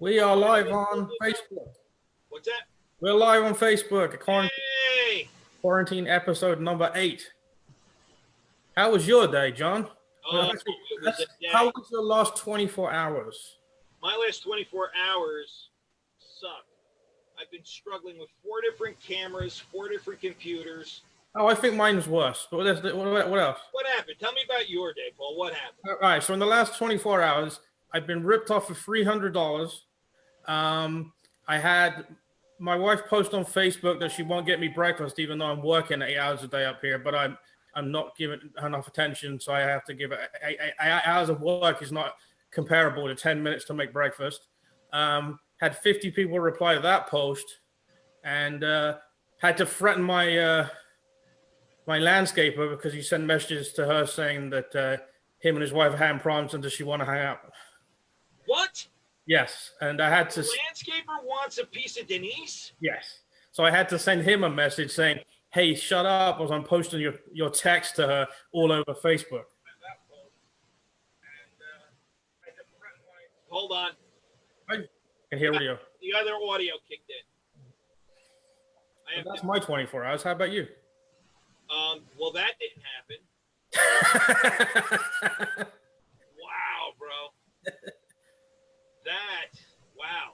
We are live on Facebook. What's that? We're live on Facebook. Hey! Quarantine episode number 8. How was your day, John? Oh, How was your last 24 hours? My last 24 hours sucked. I've been struggling with 4 different cameras, 4 different computers. Oh, I think mine was worse. But what else? What happened? Tell me about your day, Paul. What happened? All right. So in the last 24 hours, I've been ripped off for $300. I had my wife post on Facebook that she won't get me breakfast, even though I'm working 8 hours a day up here. But I'm not giving enough attention, so I have to give it 8 hours of work is not comparable to 10 minutes to make breakfast. Had 50 people reply to that post, and had to threaten my my landscaper because he sent messages to her saying that him and his wife are having problems and does she want to hang out. What? Yes, and I had to. The landscaper wants a piece of Denise? Yes, so I had to send him a message saying, "Hey, shut up," as I'm posting your text to her all over Facebook. Hold on. I can hear audio. The other audio kicked in. That's my 24 hours. How about you? Well, that didn't happen. Wow, bro. Wow.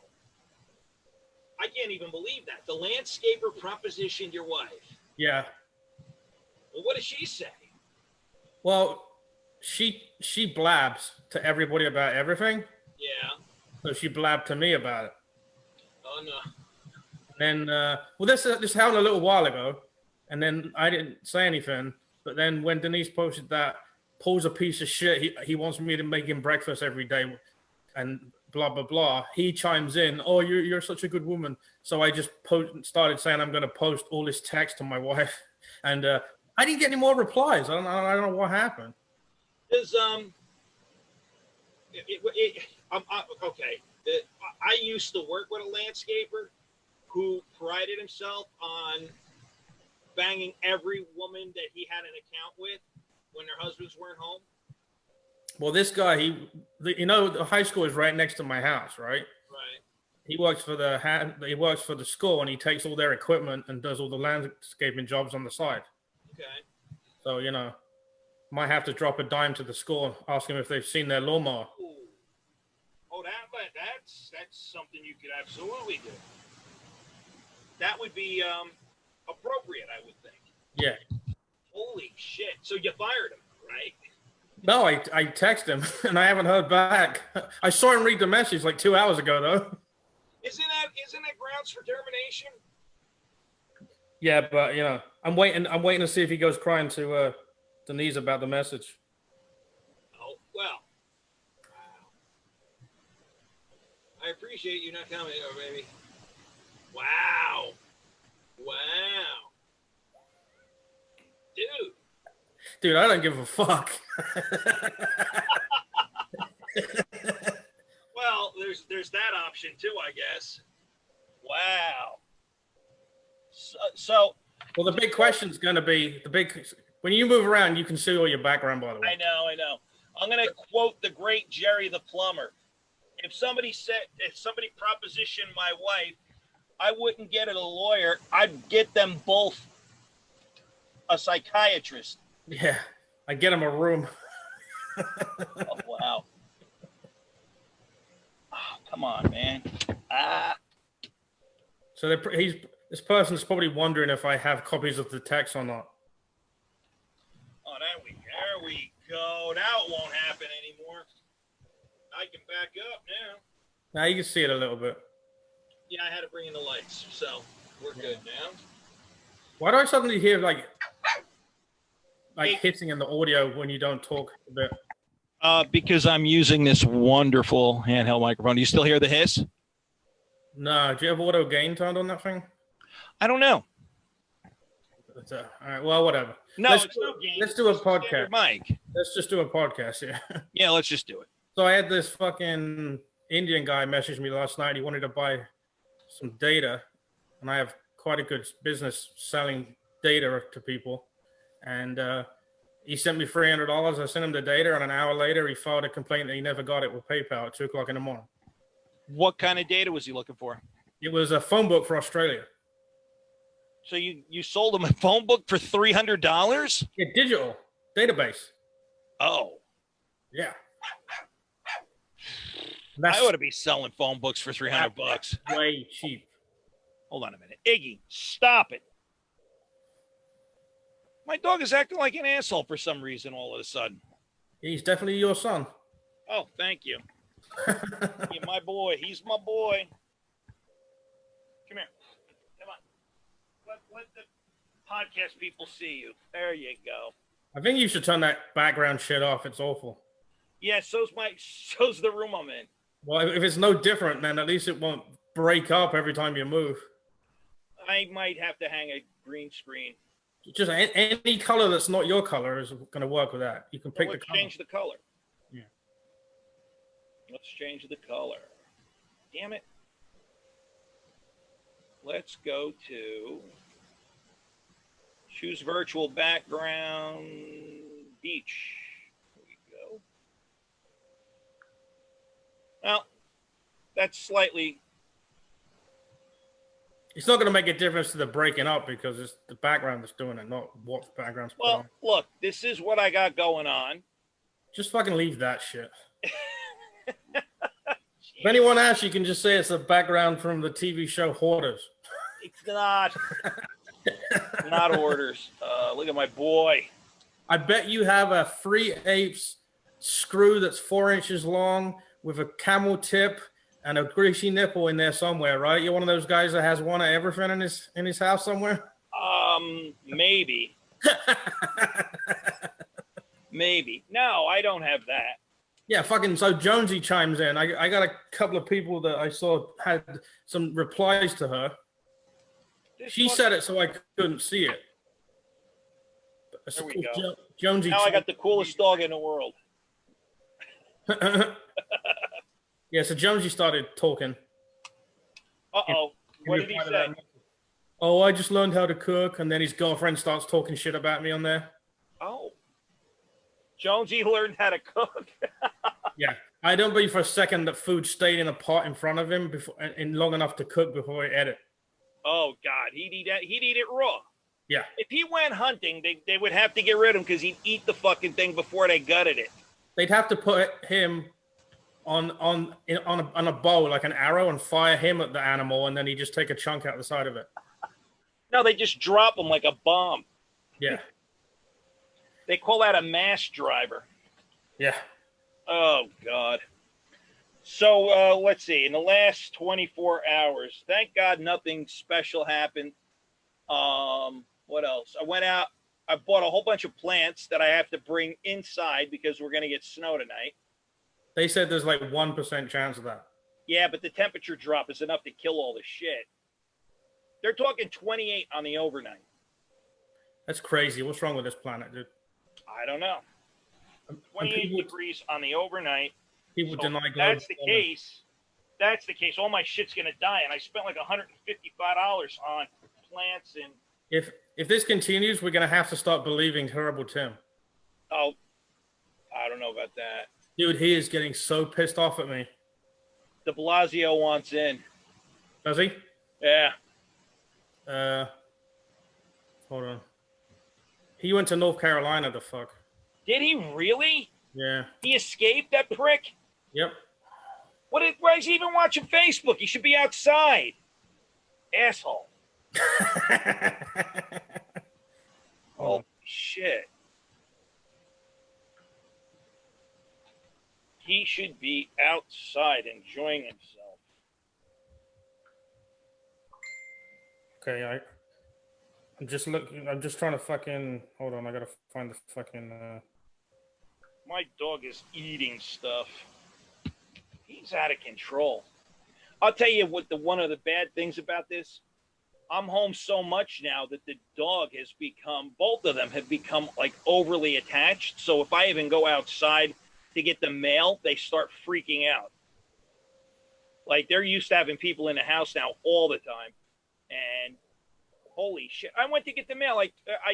I can't even believe that. The landscaper propositioned your wife. Yeah. Well, what does she say? Well, she blabs to everybody about everything. Yeah. So she blabbed to me about it. Oh, no. And then, this happened a little while ago, and then I didn't say anything. But then when Denise posted that, Paul's a piece of shit. He wants me to make him breakfast every day, and blah blah blah. He chimes in, "Oh, you're such a good woman." So I just started saying I'm going to post all this text to my wife, and I didn't get any more replies. I don't know what happened. Okay. I used to work with a landscaper who prided himself on banging every woman that he had an account with when their husbands weren't home. Well, this guy, the high school is right next to my house, right? Right. He works for the school, and he takes all their equipment and does all the landscaping jobs on the side. Okay. So, might have to drop a dime to the school, ask them if they've seen their lawnmower. Ooh. Oh, that's something you could absolutely do. That would be appropriate, I would think. Yeah. Holy shit! So you fired him, right? No, I texted him and I haven't heard back. I saw him read the message like 2 hours ago, though. Isn't that grounds for termination? Yeah, but I'm waiting to see if he goes crying to Denise about the message. Oh well. Wow. I appreciate you not telling me, baby. Wow. Dude, I don't give a fuck. Well, there's that option too, I guess. Wow. So well, the big question's going to be when you move around, you can see all your background, by the way. I know. I'm going to quote the great Jerry the plumber. If somebody propositioned my wife, I wouldn't get it a lawyer. I'd get them both a psychiatrist. Yeah, I get him a room. Oh, wow. Oh, come on, man. So this person's probably wondering if I have copies of the text or not. Oh, there we go. Now it won't happen anymore. I can back up now. Now you can see it a little bit. Yeah, I had to bring in the lights, so we're good now. Why do I suddenly hear like hissing in the audio when you don't talk a bit? Because I'm using this wonderful handheld microphone. Do you still hear the hiss? No. Do you have auto gain turned on that thing? I don't know. All right. Well, whatever. No, it's no gain. Let's do a podcast. Mike. Let's just do a podcast here. Yeah, let's just do it. So I had this fucking Indian guy message me last night. He wanted to buy some data, and I have quite a good business selling data to people. And he sent me $300. I sent him the data, and an hour later, he filed a complaint that he never got it with PayPal at 2:00 in the morning. What kind of data was he looking for? It was a phone book for Australia. So you sold him a phone book for $300? Yeah, digital database. Oh. Yeah. I ought to be selling phone books for $300. Way cheap. Hold on a minute. Iggy, stop it. My dog is acting like an asshole for some reason all of a sudden. He's definitely your son. Oh, thank you. Yeah, my boy. He's my boy. Come here. Come on. Let the podcast people see you. There you go. I think you should turn that background shit off. It's awful. Yeah, so's the room I'm in. Well, if it's no different, then at least it won't break up every time you move. I might have to hang a green screen. Just any color that's not your color is going to work with that. You can pick the color. Let's change the color. Yeah. Let's change the color. Damn it. Let's go to choose virtual background beach. There we go. Well, that's slightly. It's not going to make a difference to the breaking up because it's the background that's doing it, not what the background's put on. Well, look, this is what I got going on. Just fucking leave that shit. If anyone asks, you can just say it's the background from the TV show Hoarders. It's not. Not Hoarders. Look at my boy. I bet you have a 3/8 screw that's 4 inches long with a camel tip and a greasy nipple in there somewhere, right? You're one of those guys that has one of everything in his house somewhere? Maybe. Maybe. No, I don't have that. Yeah, fucking so Jonesy chimes in. I got a couple of people that I saw had some replies to her. She said it so I couldn't see it. There we go. Jonesy. Now I got the coolest dog in the world. Yeah, so Jonesy started talking. Uh-oh. What did he say? Oh, I just learned how to cook, and then his girlfriend starts talking shit about me on there. Oh. Jonesy learned how to cook. Yeah. I don't believe for a second that food stayed in a pot in front of him before and long enough to cook before he ate it. Oh, God. He'd eat it raw. Yeah. If he went hunting, they would have to get rid of him because he'd eat the fucking thing before they gutted it. They'd have to put him on a bow like an arrow and fire him at the animal, and then he'd just take a chunk out the side of it. No, they just drop him like a bomb. Yeah. They call that a mass driver. Yeah. Oh, God. So, let's see. In the last 24 hours, thank God nothing special happened. What else? I went out. I bought a whole bunch of plants that I have to bring inside because we're going to get snow tonight. They said there's like 1% chance of that. Yeah, but the temperature drop is enough to kill all the shit. They're talking 28 on the overnight. That's crazy. What's wrong with this planet, dude? I don't know. 28 degrees on the overnight. People deny global warming. That's the case. All my shit's going to die, and I spent like $155 on plants and... If this continues, we're going to have to start believing Terrible Tim. Oh, I don't know about that. Dude, he is getting so pissed off at me. De Blasio wants in. Does he? Yeah. Hold on. He went to North Carolina, the fuck. Did he really? Yeah. He escaped, that prick? Yep. Why is he even watching Facebook? He should be outside. Asshole. Oh, shit. He should be outside enjoying himself. Okay, I'm just looking. I'm just trying to fucking... Hold on, I gotta find the fucking... My dog is eating stuff. He's out of control. I'll tell you what one of the bad things about this. I'm home so much now that the dog has become, both of them have become like overly attached. So if I even go outside to get the mail, they start freaking out. Like they're used to having people in the house now all the time. And holy shit. I went to get the mail. I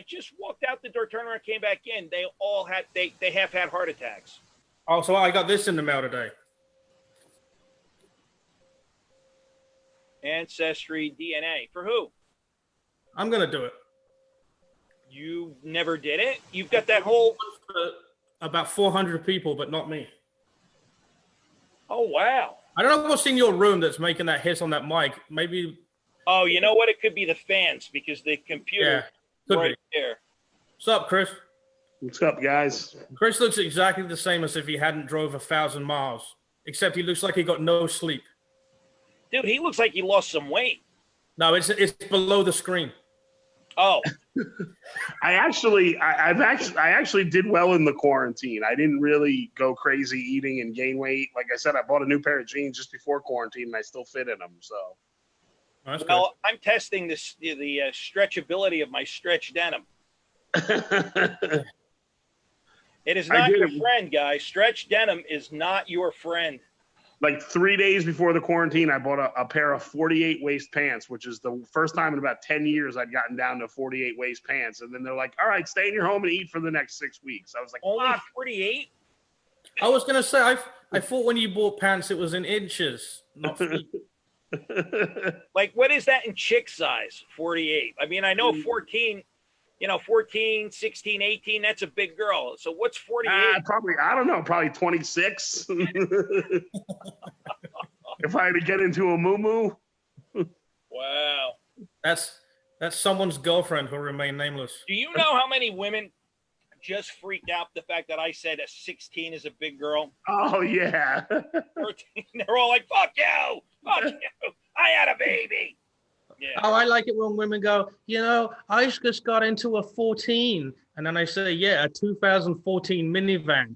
just walked out the door, turned around, came back in. They all had, they have had heart attacks. Oh, so I got this in the mail today. Ancestry DNA. For who? I'm gonna do it. You never did it? You've got that whole... About 400 people, but not me. Oh, wow. I don't know what's in your room that's making that hiss on that mic. Maybe... Oh, you know what? It could be the fans because the computer right there. What's up, Chris? What's up, guys? Chris looks exactly the same as if he hadn't drove 1,000 miles, except he looks like he got no sleep. Dude, he looks like he lost some weight. No, it's below the screen. Oh. I actually did well in the quarantine. I didn't really go crazy eating and gain weight. Like I said, I bought a new pair of jeans just before quarantine, and I still fit in them. So, That's well, good. I'm testing the stretchability of my stretch denim. It is not your friend, guys. Stretch denim is not your friend. Like 3 days before the quarantine, I bought a pair of 48 waist pants, which is the first time in about 10 years I'd gotten down to 48 waist pants. And then they're like, all right, stay in your home and eat for the next 6 weeks. I was like, only 48? I was going to say, I thought when you bought pants, it was in inches, not feet. Like, what is that in chick size? 48. I mean, I know 14, 14, 16, 18, that's a big girl. So what's 48? Probably, I don't know, probably 26. If I had to get into a moo-moo. Wow. That's someone's girlfriend who'll remain nameless. Do you know how many women just freaked out the fact that I said a 16 is a big girl? Oh, yeah. 13, they're all like, fuck you. Fuck you. I had a baby. Yeah. Oh, I like it when women go, I just got into a 14. And then I say, yeah, a 2014 minivan.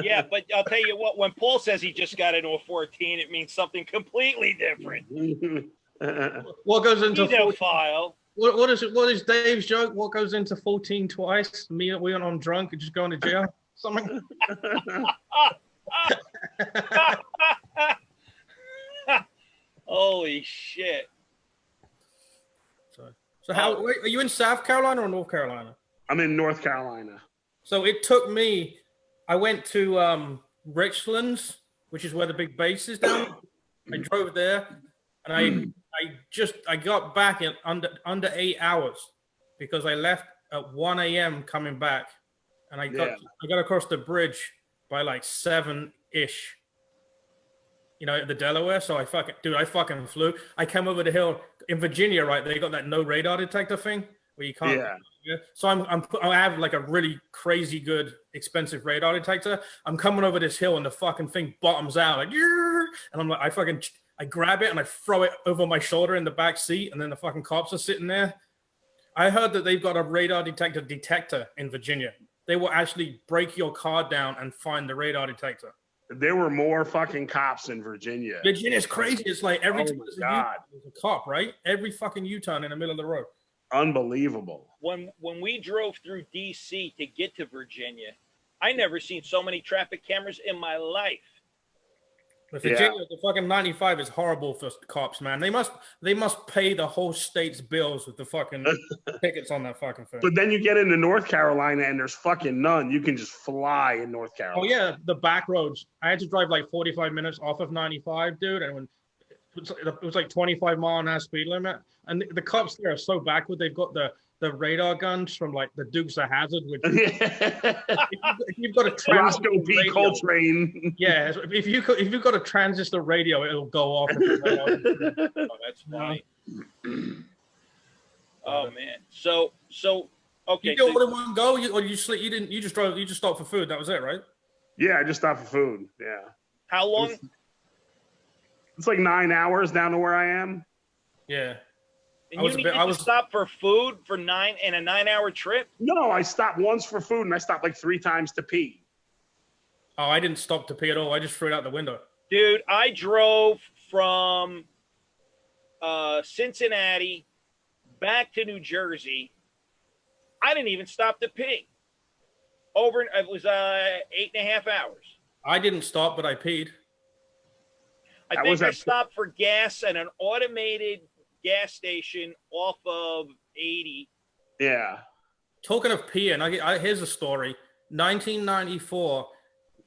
Yeah, but I'll tell you what, when Paul says he just got into a 14, it means something completely different. What goes into 14? File. What is Dave's joke? What goes into 14 twice? Me, we went on drunk and just going to jail? Something? Holy shit. So how wait, are you in South Carolina or North Carolina? I'm in North Carolina. So it took me, I went to Richlands, which is where the big base is down. I drove there and I got back in under 8 hours because I left at 1 a.m. coming back. And I got across the bridge by like 7-ish. The Delaware. So I fucking flew. I came over the hill in Virginia, right? They got that no radar detector thing where you can't. Yeah. So I have like a really crazy good expensive radar detector. I'm coming over this hill and the fucking thing bottoms out like, and I'm like, I grab it and I throw it over my shoulder in the back seat, and then the fucking cops are sitting there. I heard that they've got a radar detector in Virginia. They will actually break your car down and find the radar detector. There were more fucking cops in Virginia. Virginia's crazy. It's like every time there's a cop, right? Every fucking U-turn in the middle of the road. Unbelievable. When we drove through D.C. to get to Virginia, I never seen so many traffic cameras in my life. But Virginia, the fucking 95 is horrible for cops, man. They must pay the whole state's bills with the fucking tickets on that fucking thing. But then you get into North Carolina and there's fucking none. You can just fly in North Carolina. Oh yeah, the back roads. I had to drive like 45 minutes off of 95, dude, and it was like 25-mile-an-hour speed limit. And the cops there are so backward. They've got the radar guns from like the Dukes of Hazzard. Which if you've got a transistor radio, Coltrane. Yeah, if you've got a transistor radio, it'll go off. Oh, that's funny. Oh man. So okay. You go more than one go, or you sleep? You didn't? You just drove? You just stopped for food? That was it, right? Yeah, I just stopped for food. Yeah. How long? It's like 9 hours down to where I am. Yeah. And you needed to stop for food for a 9-hour trip? No, I stopped once for food and I stopped like 3 times to pee. Oh, I didn't stop to pee at all. I just threw it out the window. Dude, I drove from Cincinnati back to New Jersey. I didn't even stop to pee. It was 8.5 hours. I didn't stop, but I peed. I think I stopped for gas at an automated gas station off of 80. Yeah. Talking of peeing, here's a story. 1994,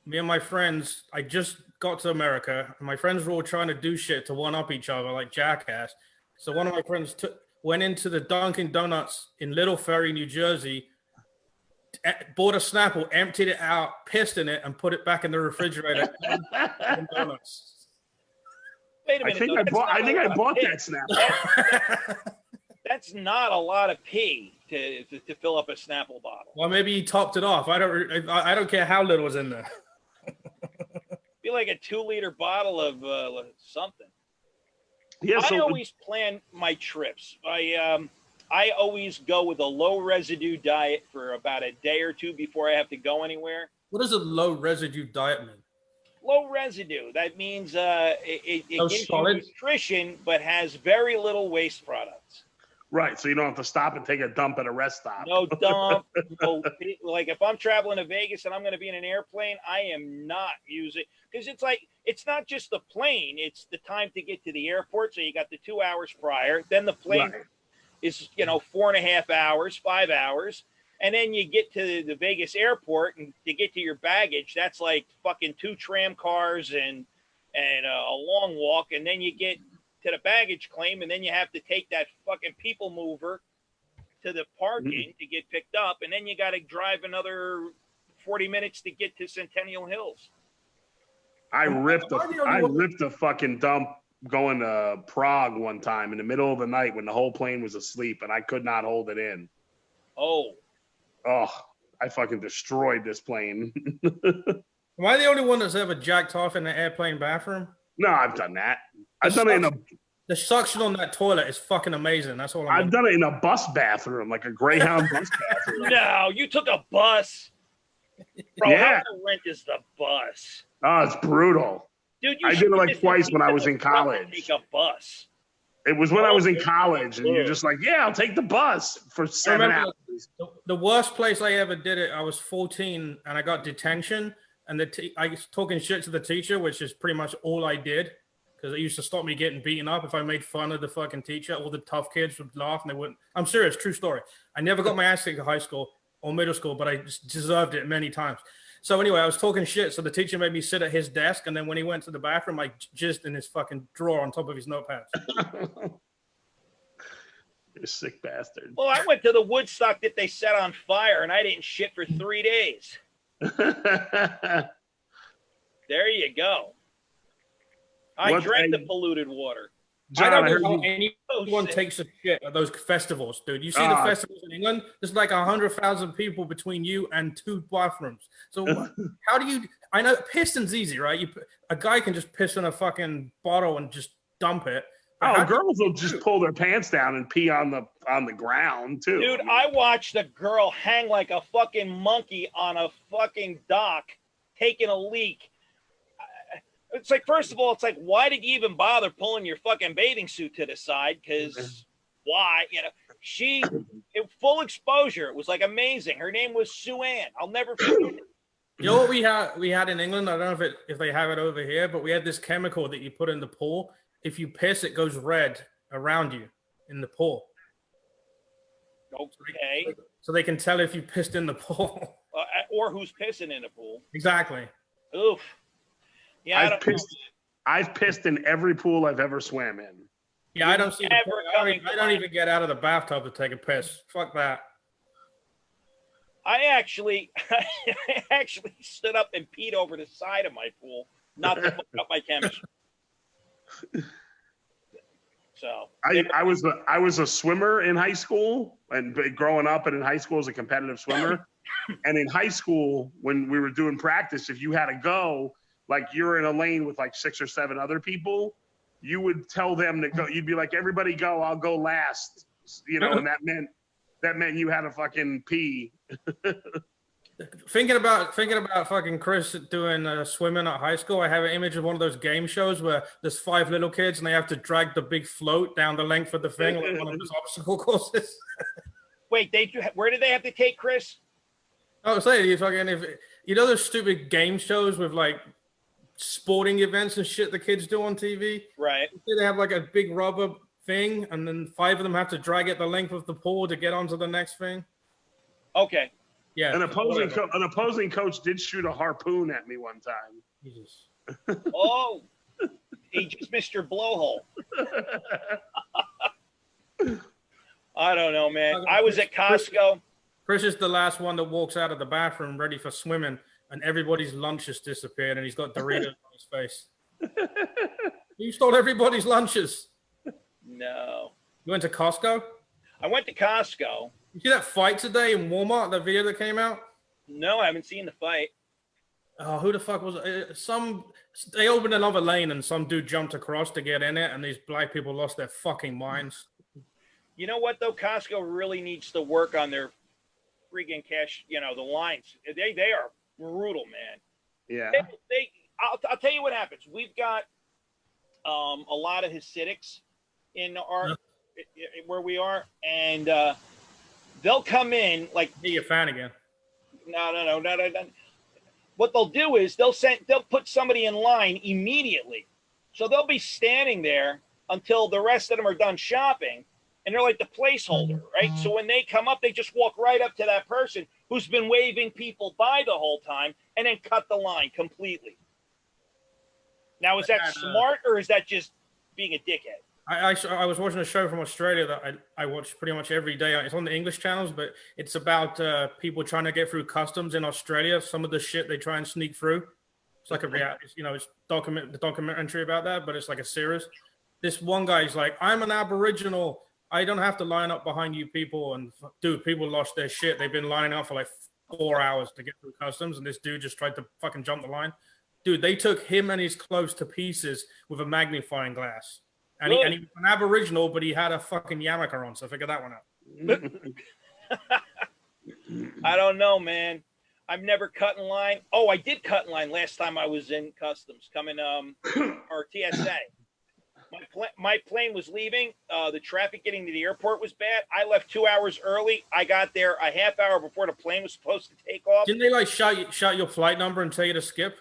me and my friends, I just got to America, and my friends were all trying to do shit to one up each other like jackass. So one of my friends went into the Dunkin' Donuts in Little Ferry, New Jersey, bought a Snapple, emptied it out, pissed in it, and put it back in the refrigerator. Donuts. Wait a minute. I think I bought that Snapple. That's not a lot of pee to fill up a Snapple bottle. Well, maybe he topped it off. I don't care how little was in there. Be like a 2-liter bottle of something. Yeah, I always plan my trips. I always go with a low residue diet for about a day or two before I have to go anywhere. What does a low residue diet mean? Low residue. That means it gives solid? you nutrition, but has very little waste products. Right, so you don't have to stop and take a dump at a rest stop. No dump. Like if I'm traveling to Vegas and I'm going to be in an airplane, I am not using, because it's not just the plane, it's the time to get to the airport. So you got the 2 hours prior, then the plane is 4.5 hours, 5 hours, and then you get to the Vegas airport, and to get to your baggage, that's like fucking 2 tram cars and a long walk, and then you get to the baggage claim, and then you have to take that fucking people mover to the parking to get picked up, and then you got to drive another 40 minutes to get to Centennial Hills. I ripped a fucking dump going to Prague one time in the middle of the night when the whole plane was asleep, and I could not hold it in. Oh, I fucking destroyed this plane. Am I the only one that's ever jacked off in the airplane bathroom? No, I've done that. I've done it in the suction on that toilet is fucking amazing. That's all I've done it in a bus bathroom, like a Greyhound bus bathroom. No, you took a bus. Bro, Yeah. how rent is the bus? Oh, it's brutal. Dude, I did it like twice when I was in college. Take a bus. It was when I was in college, and you're just like, yeah, I'll take the bus for 7 hours. The worst place I ever did it, I was 14, and I got detention, and I was talking shit to the teacher, which is pretty much all I did, because it used to stop me getting beaten up. If I made fun of the fucking teacher, all the tough kids would laugh, and they wouldn't. I'm serious, true story. I never got my ass kicked in high school or middle school, but I just deserved it many times. So anyway, I was talking shit, so the teacher made me sit at his desk, and then when he went to the bathroom, I jizzed in his fucking drawer on top of his notepad. You're a sick bastard. Well, I went to the Woodstock that they set on fire, and I didn't shit for 3 days. There you go. I drank the polluted water. John, I don't know how anyone takes a shit at those festivals, dude. You see the festivals in England, there's like 100,000 people between you and 2 bathrooms. So how do you, I know pissing's easy, right? A guy can just piss in a fucking bottle and just dump it. Girls will just pull their pants down and pee on the ground too. Dude, I watched a girl hang like a fucking monkey on a fucking dock taking a leak. It's like, first of all, it's like, why did you even bother pulling your fucking bathing suit to the side? Because why? Full exposure. It was like amazing. Her name was Sue Ann. I'll never forget it. You know what we had in England? I don't know if they have it over here, but we had this chemical that you put in the pool. If you piss, it goes red around you in the pool. Okay. So they can tell if you pissed in the pool. Or who's pissing in the pool. Exactly. Oof. Yeah, I've pissed in every pool I've ever swam in. Yeah, I don't see the point. I don't even get out of the bathtub to take a piss. Fuck that. I actually stood up and peed over the side of my pool, not to fuck up my chemistry. So I was a swimmer in high school, and growing up and in high school as a competitive swimmer. And in high school, when we were doing practice, if you had to go, like you're in a lane with like 6 or 7 other people, you would tell them to go. You'd be like, everybody go, I'll go last. And that meant you had to fucking pee. Thinking about fucking Chris doing swimming at high school, I have an image of one of those game shows where there's 5 little kids and they have to drag the big float down the length of the thing, like one of those obstacle courses. Wait, where did they have to take Chris? I was saying, those stupid game shows with like sporting events and shit the kids do on TV? Right. They have like a big rubber thing, and then 5 of them have to drag it the length of the pool to get onto the next thing. Okay. Yeah. An opposing coach did shoot a harpoon at me one time. Jesus. Oh, he just missed your blowhole. I don't know, man. I was at Costco. Chris is the last one that walks out of the bathroom ready for swimming, and everybody's lunch has disappeared, and he's got Doritos on his face. You stole everybody's lunches. No. You went to Costco? I went to Costco. You see that fight today in Walmart, that video that came out? No, I haven't seen the fight. Oh, who the fuck was it? They opened another lane and some dude jumped across to get in it, and these black people lost their fucking minds. You know what, though? Costco really needs to work on their freaking cash, the lines. They are brutal, man. Yeah. I'll tell you what happens. We've got a lot of Hasidics in our where we are, and they'll come in like. Be a fan again. No. What they'll do is they'll put somebody in line immediately, so they'll be standing there until the rest of them are done shopping, and they're like the placeholder, right? So when they come up, they just walk right up to that person who's been waving people by the whole time, and then cut the line completely. Now, is that smart, or is that just being a dickhead? I was watching a show from Australia that I watch pretty much every day. It's on the English channels, but it's about people trying to get through customs in Australia. Some of the shit they try and sneak through. It's like a reality, it's the documentary about that, but it's like a series. This one guy's like, I'm an Aboriginal. I don't have to line up behind you people. And dude, people lost their shit. They've been lining up for like 4 hours to get through customs, and this dude just tried to fucking jump the line. Dude, they took him and his clothes to pieces with a magnifying glass. And he was an Aboriginal, but he had a fucking yarmulke on, so figure that one out. I don't know, man. I've never cut in line. Oh, I did cut in line last time I was in customs, coming or TSA. My plane was leaving. The traffic getting to the airport was bad. I left 2 hours early. I got there a half hour before the plane was supposed to take off. Didn't they like shout your flight number and tell you to skip?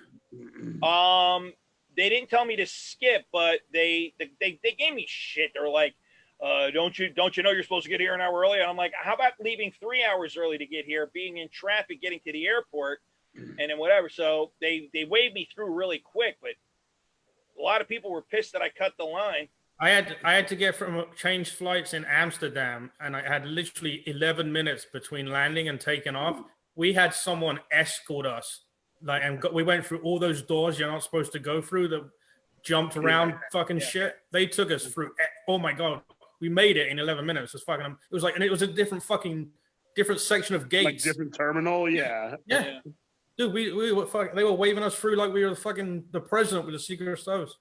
They didn't tell me to skip, but they gave me shit. They're like, don't you know you're supposed to get here an hour early? And I'm like, how about leaving 3 hours early to get here, being in traffic, getting to the airport, and then whatever. So they waved me through really quick, but a lot of people were pissed that I cut the line. I had to get from change flights in Amsterdam, and I had literally 11 minutes between landing and taking off. We had someone escort us. We went through all those doors you're not supposed to go through that jumped around fucking shit. They took us through. Oh my God. We made it in 11 minutes. It was like, and it was a different section of gates. Like different terminal. Yeah. Dude, we were fucking, they were waving us through like we were the president with the Secret Service.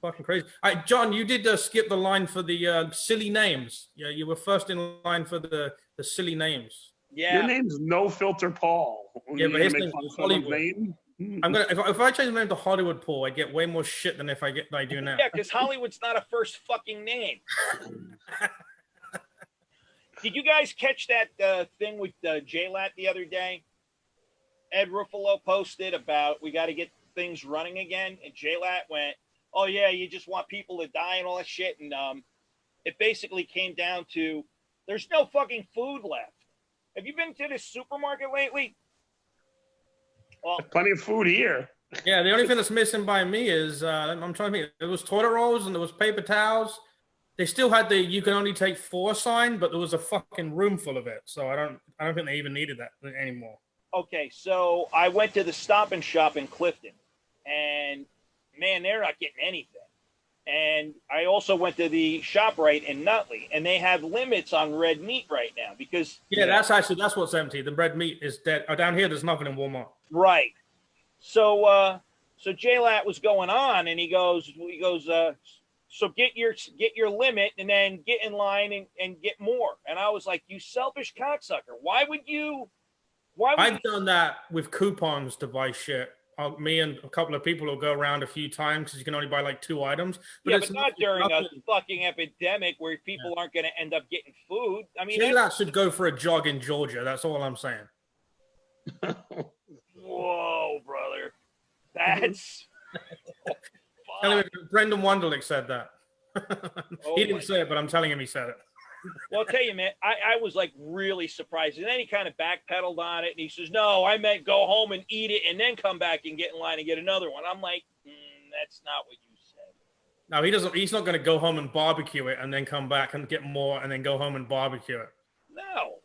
Fucking crazy. All right, John, you did skip the line for the silly names. Yeah, you were first in line for the silly names. Yeah. Your name's No Filter Paul. Yeah, but his name's Hollywood. Name? I'm gonna if I change my name to Hollywood Paul, I get way more shit than if I do now. Yeah, because Hollywood's not a first fucking name. Did you guys catch that thing with J-Lat the other day? Ed Ruffalo posted about we got to get things running again, and J-Lat went, "Oh yeah, you just want people to die and all that shit." And it basically came down to there's no fucking food left. Have you been to the supermarket lately? Well, plenty of food here. Yeah, the only thing that's missing by me is I'm trying to think. There was toilet rolls and there was paper towels. They still had the "you can only take 4" sign, but there was a fucking room full of it. So I don't think they even needed that anymore. Okay, so I went to the Stop and Shop in Clifton, and man, they're not getting anything. And I also went to the ShopRite in Nutley, and they have limits on red meat right now because that's what's empty. The red meat is dead. Down here, there's nothing in Walmart. Right. So J-Lat was going on, and he goes, so get your limit, and then get in line and get more. And I was like, you selfish cocksucker! Why would you? I've done that with coupons to buy shit. Me and a couple of people will go around a few times because you can only buy like 2 items. But not during a fucking epidemic where people aren't going to end up getting food. I mean, that should go for a jog in Georgia. That's all I'm saying. Whoa, brother. That's... Brendan Wunderlich said that. He didn't say it, but I'm telling him he said it. Well, I'll tell you, man, I was like really surprised. And then he kind of backpedaled on it. And he says, no, I meant go home and eat it and then come back and get in line and get another one. I'm like, that's not what you said. No, he doesn't. He's not going to go home and barbecue it and then come back and get more and then go home and barbecue it. No.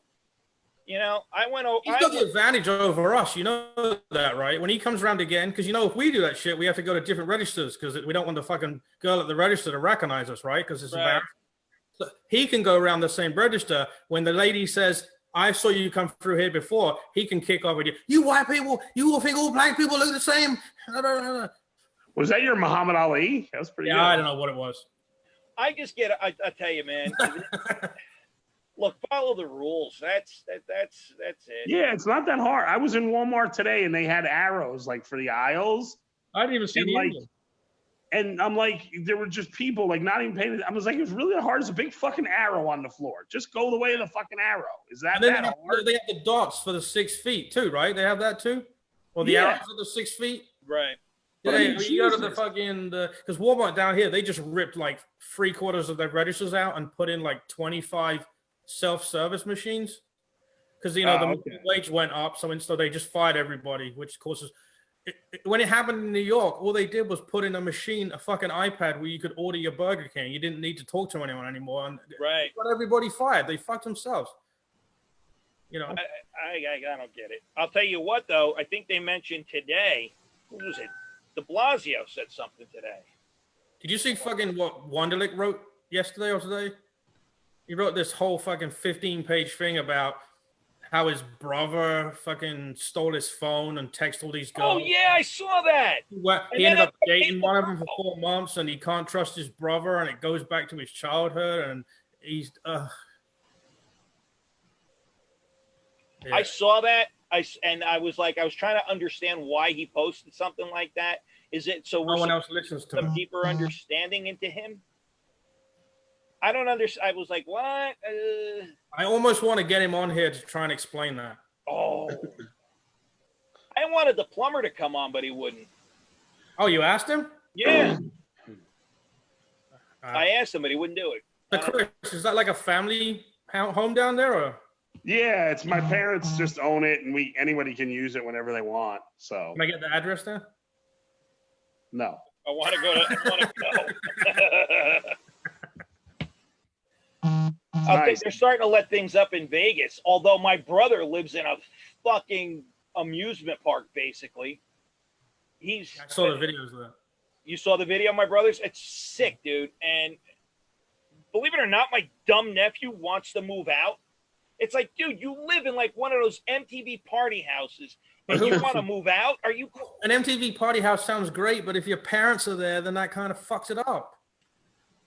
You know, I went over. He's got the advantage over us. You know that, right? When he comes around again, because, you know, if we do that shit, we have to go to different registers because we don't want the fucking girl at the register to recognize us, right? Because it's embarrassing. So he can go around the same register. When the lady says, I saw you come through here before, he can kick off with you. You white people, you will think all black people look the same. Was that your Muhammad Ali? That was pretty good. I don't know what it was. I just get, I tell you, man. Look, follow the rules. That's it. Yeah, it's not that hard. I was in Walmart today and they had arrows like for the aisles. I didn't even see the like, and I'm like, there were just people like not even paying. I was like, it was really hard. It's a big fucking arrow on the floor. Just go the way of the fucking arrow. Is that hard? They have the dots for the 6 feet too, right? They have that too? Or the arrows for the 6 feet? Right. Yeah, you go to the fucking, because Walmart down here, they just ripped like 3/4 of their registers out and put in like 25 self-service machines. Because, you know, the wage went up. So they just fired everybody, which causes... When it happened in New York, all they did was put in a machine, a fucking iPad where you could order your Burger King. You didn't need to talk to anyone anymore. And right. Got everybody fired. They fucked themselves. You know. I don't get it. I'll tell you what, though. I think they mentioned today, who was it? De Blasio said something today. Did you see fucking what Wonderlic wrote yesterday or today? He wrote this whole fucking 15-page thing about how his brother fucking stole his phone and texted all these girls. Oh, yeah, I saw that. He ended up dating one of them for 4 months, and he can't trust his brother, and it goes back to his childhood, and he's... Yeah. I saw that, I was like, I was trying to understand why he posted something like that. Is it so no one else listens to some deeper understanding into him? I don't understand. I was like, what? I almost want to get him on here to try and explain that. Oh. I wanted the plumber to come on, but he wouldn't. Oh, you asked him? Yeah. I asked him, but he wouldn't do it. Chris, is that like a family home down there? Or? Yeah, it's my parents just own it, and anybody can use it whenever they want. So can I get the address there? No. I want to go. I think they're starting to let things up in Vegas. Although my brother lives in a fucking amusement park, basically. I saw the videos of that. You saw the video, my brothers? It's sick, dude. And believe it or not, my dumb nephew wants to move out. It's like, dude, you live in like one of those MTV party houses and you want to move out? Are you? An MTV party house sounds great, but if your parents are there, then that kind of fucks it up.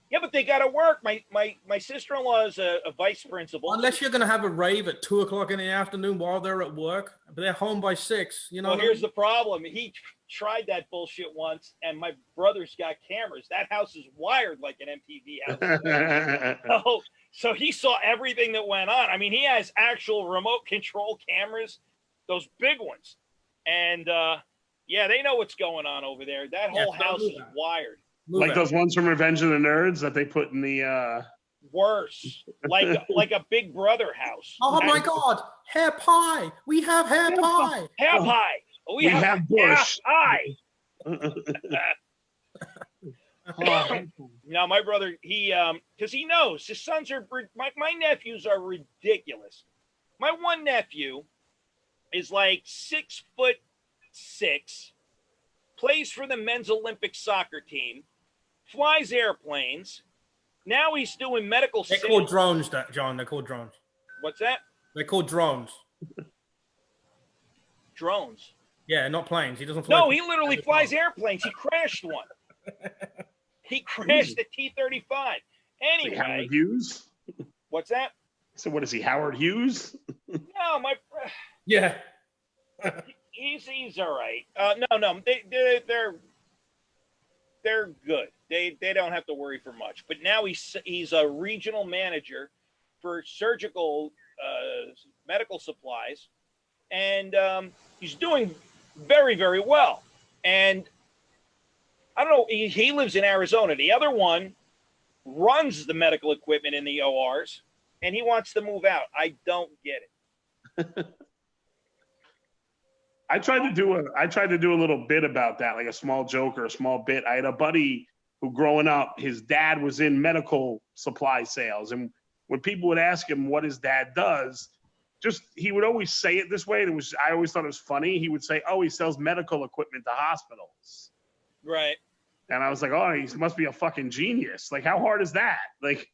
Yeah, but they got to work. My sister-in-law is a vice principal. Unless you're going to have a rave at 2 o'clock in the afternoon while they're at work, but they're home by 6. You know. Well, here's the problem. He tried that bullshit once, and my brother's got cameras. That house is wired like an MTV house. So he saw everything that went on. I mean, he has actual remote control cameras, those big ones. And, yeah, they know what's going on over there. That whole house is wired. Like those ones from Revenge of the Nerds that they put in the... Worse. Like a Big Brother house. Oh, my God. Hair pie. We have hair pie. Hair pie. We have Bush. Hair pie. Now, my brother, he because he knows his sons are my nephews are ridiculous. My one nephew is like 6'6", plays for the men's Olympic soccer team, flies airplanes. Now he's doing medical. They're called drones, John. They're called drones. What's that? They're called drones. Drones. Yeah, not planes. He doesn't fly. No, he literally flies airplanes. He crashed one. He crashed the T-35. Anyway. Howard Hughes? What's that? So what is he, Howard Hughes? No, Yeah. he's all right. No, they're good. They don't have to worry for much. But now he's a regional manager for surgical medical supplies, and he's doing very, very well. And I don't know, he lives in Arizona. The other one runs the medical equipment in the ORs, and he wants to move out. I don't get it. I tried to do a little bit about that, like a small joke or a small bit. I had a buddy who, growing up, his dad was in medical supply sales, and when people would ask him what his dad does, he would always say it this way. And I always thought it was funny. He would say, "Oh, he sells medical equipment to hospitals." Right. And I was like, "Oh, he must be a fucking genius. Like, how hard is that?" Like,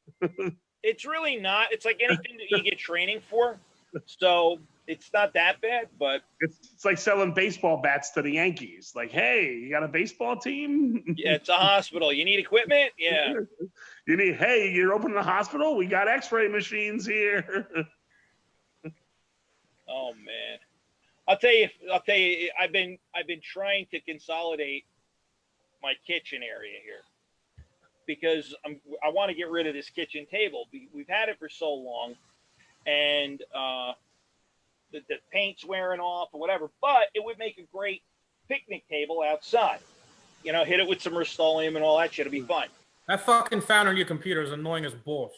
it's really not. It's like anything that you get training for. So it's not that bad, but it's like selling baseball bats to the Yankees. Like, hey, you got a baseball team? Yeah, it's a hospital. You need equipment? Yeah. Hey, you're opening a hospital? We got x-ray machines here. Oh man. I'll tell you, I've been trying to consolidate my kitchen area here because I want to get rid of this kitchen table. We've had it for so long, and the paint's wearing off or whatever, but it would make a great picnic table outside. You know, hit it with some Rust-Oleum and all that shit. It'll be fun. That fucking fan on your computer is annoying as balls.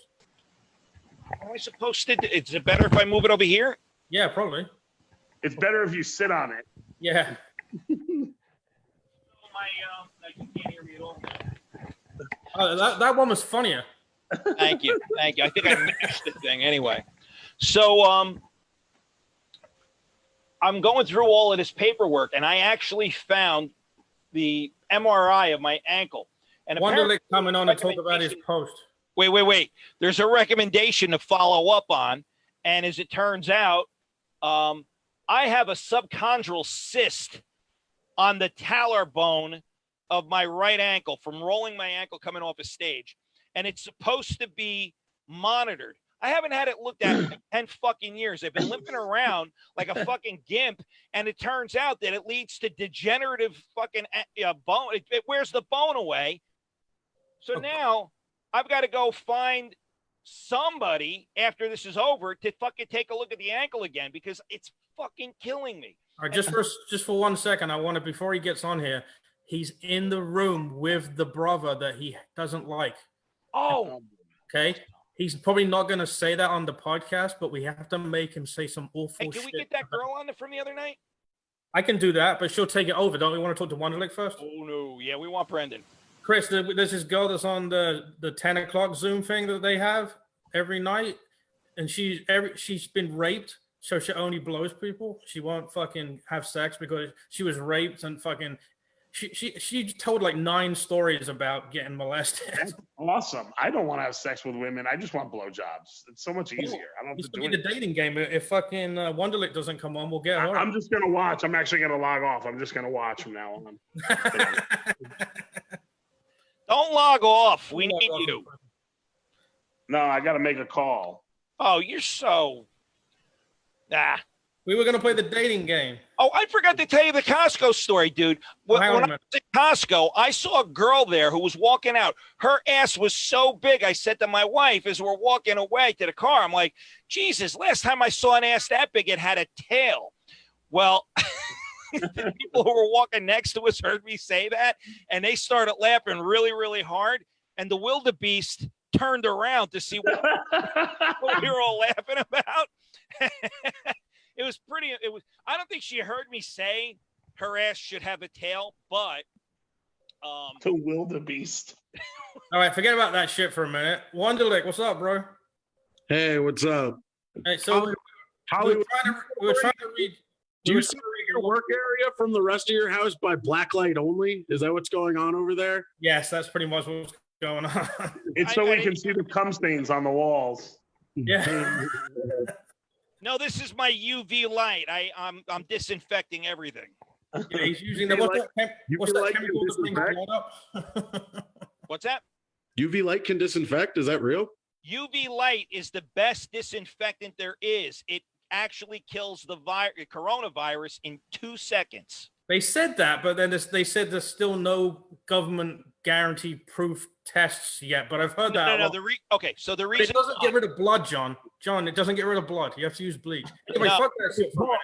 Am I supposed to? Is it better if I move it over here? Yeah, probably. It's better if you sit on it. Yeah. You can't hear me at all. That one was funnier. Thank you. I think I mashed the thing anyway. So I'm going through all of this paperwork, and I actually found the MRI of my ankle. And Wonderlic coming on to talk about his post. Wait. There's a recommendation to follow up on, and as it turns out, I have a subchondral cyst on the talar bone of my right ankle from rolling my ankle coming off a stage, and it's supposed to be monitored. I haven't had it looked at in 10 fucking years. I've been limping around like a fucking gimp, and it turns out that it leads to degenerative fucking bone. It wears the bone away. So now I've got to go find somebody after this is over to fucking take a look at the ankle again because it's fucking killing me. All right, just for 1 second, I want to, before he gets on here, he's in the room with the brother that he doesn't like. Oh, okay. He's probably not going to say that on the podcast, but we have to make him say some awful shit. Hey, can we get that girl on from the other night? I can do that, but she'll take it over. Don't we want to talk to Wonderlic first? Oh, no. Yeah, we want Brendan. Chris, there's this girl that's on the 10 o'clock Zoom thing that they have every night, and she's been raped, so she only blows people. She won't fucking have sex because she was raped and fucking... She told like 9 stories about getting molested. That's awesome. I don't want to have sex with women. I just want blowjobs. It's so much easier. I don't have to do it. The dating game. If fucking Wonderlic doesn't come on, we'll get her. I'm just gonna watch. I'm actually gonna log off. I'm just gonna watch from now on. Don't log off. We need you. No, I got to make a call. Oh, you're so... We were going to play the dating game. Oh, I forgot to tell you the Costco story, dude. When I was at Costco, I saw a girl there who was walking out. Her ass was so big, I said to my wife as we're walking away to the car, I'm like, Jesus, last time I saw an ass that big, it had a tail. Well, the people who were walking next to us heard me say that, and they started laughing really, really hard, and the wildebeest turned around to see what we were all laughing about. It was pretty. I don't think she heard me say her ass should have a tail, but the wildebeest. All right, forget about that shit for a minute. Wonderlic, what's up, bro? Hey, what's up? Hey, so we were trying to read. Do you separate your work area from the rest of your house by blacklight only? Is that what's going on over there? Yes, that's pretty much what's going on. It's so we can see the cum stains on the walls. Yeah. No, this is my UV light. I'm disinfecting everything. Yeah, he's using the what's that chemical that brings blood up? What's that? UV light can disinfect. Is that real? UV light is the best disinfectant there is. It actually kills the coronavirus in 2 seconds. They said that, but then they said there's still no government guaranteed proof tests yet. But I've heard that. No. Okay, so the reason it doesn't get rid of blood, John. John, it doesn't get rid of blood. You have to use bleach. Anyway, fuck that shit for a minute.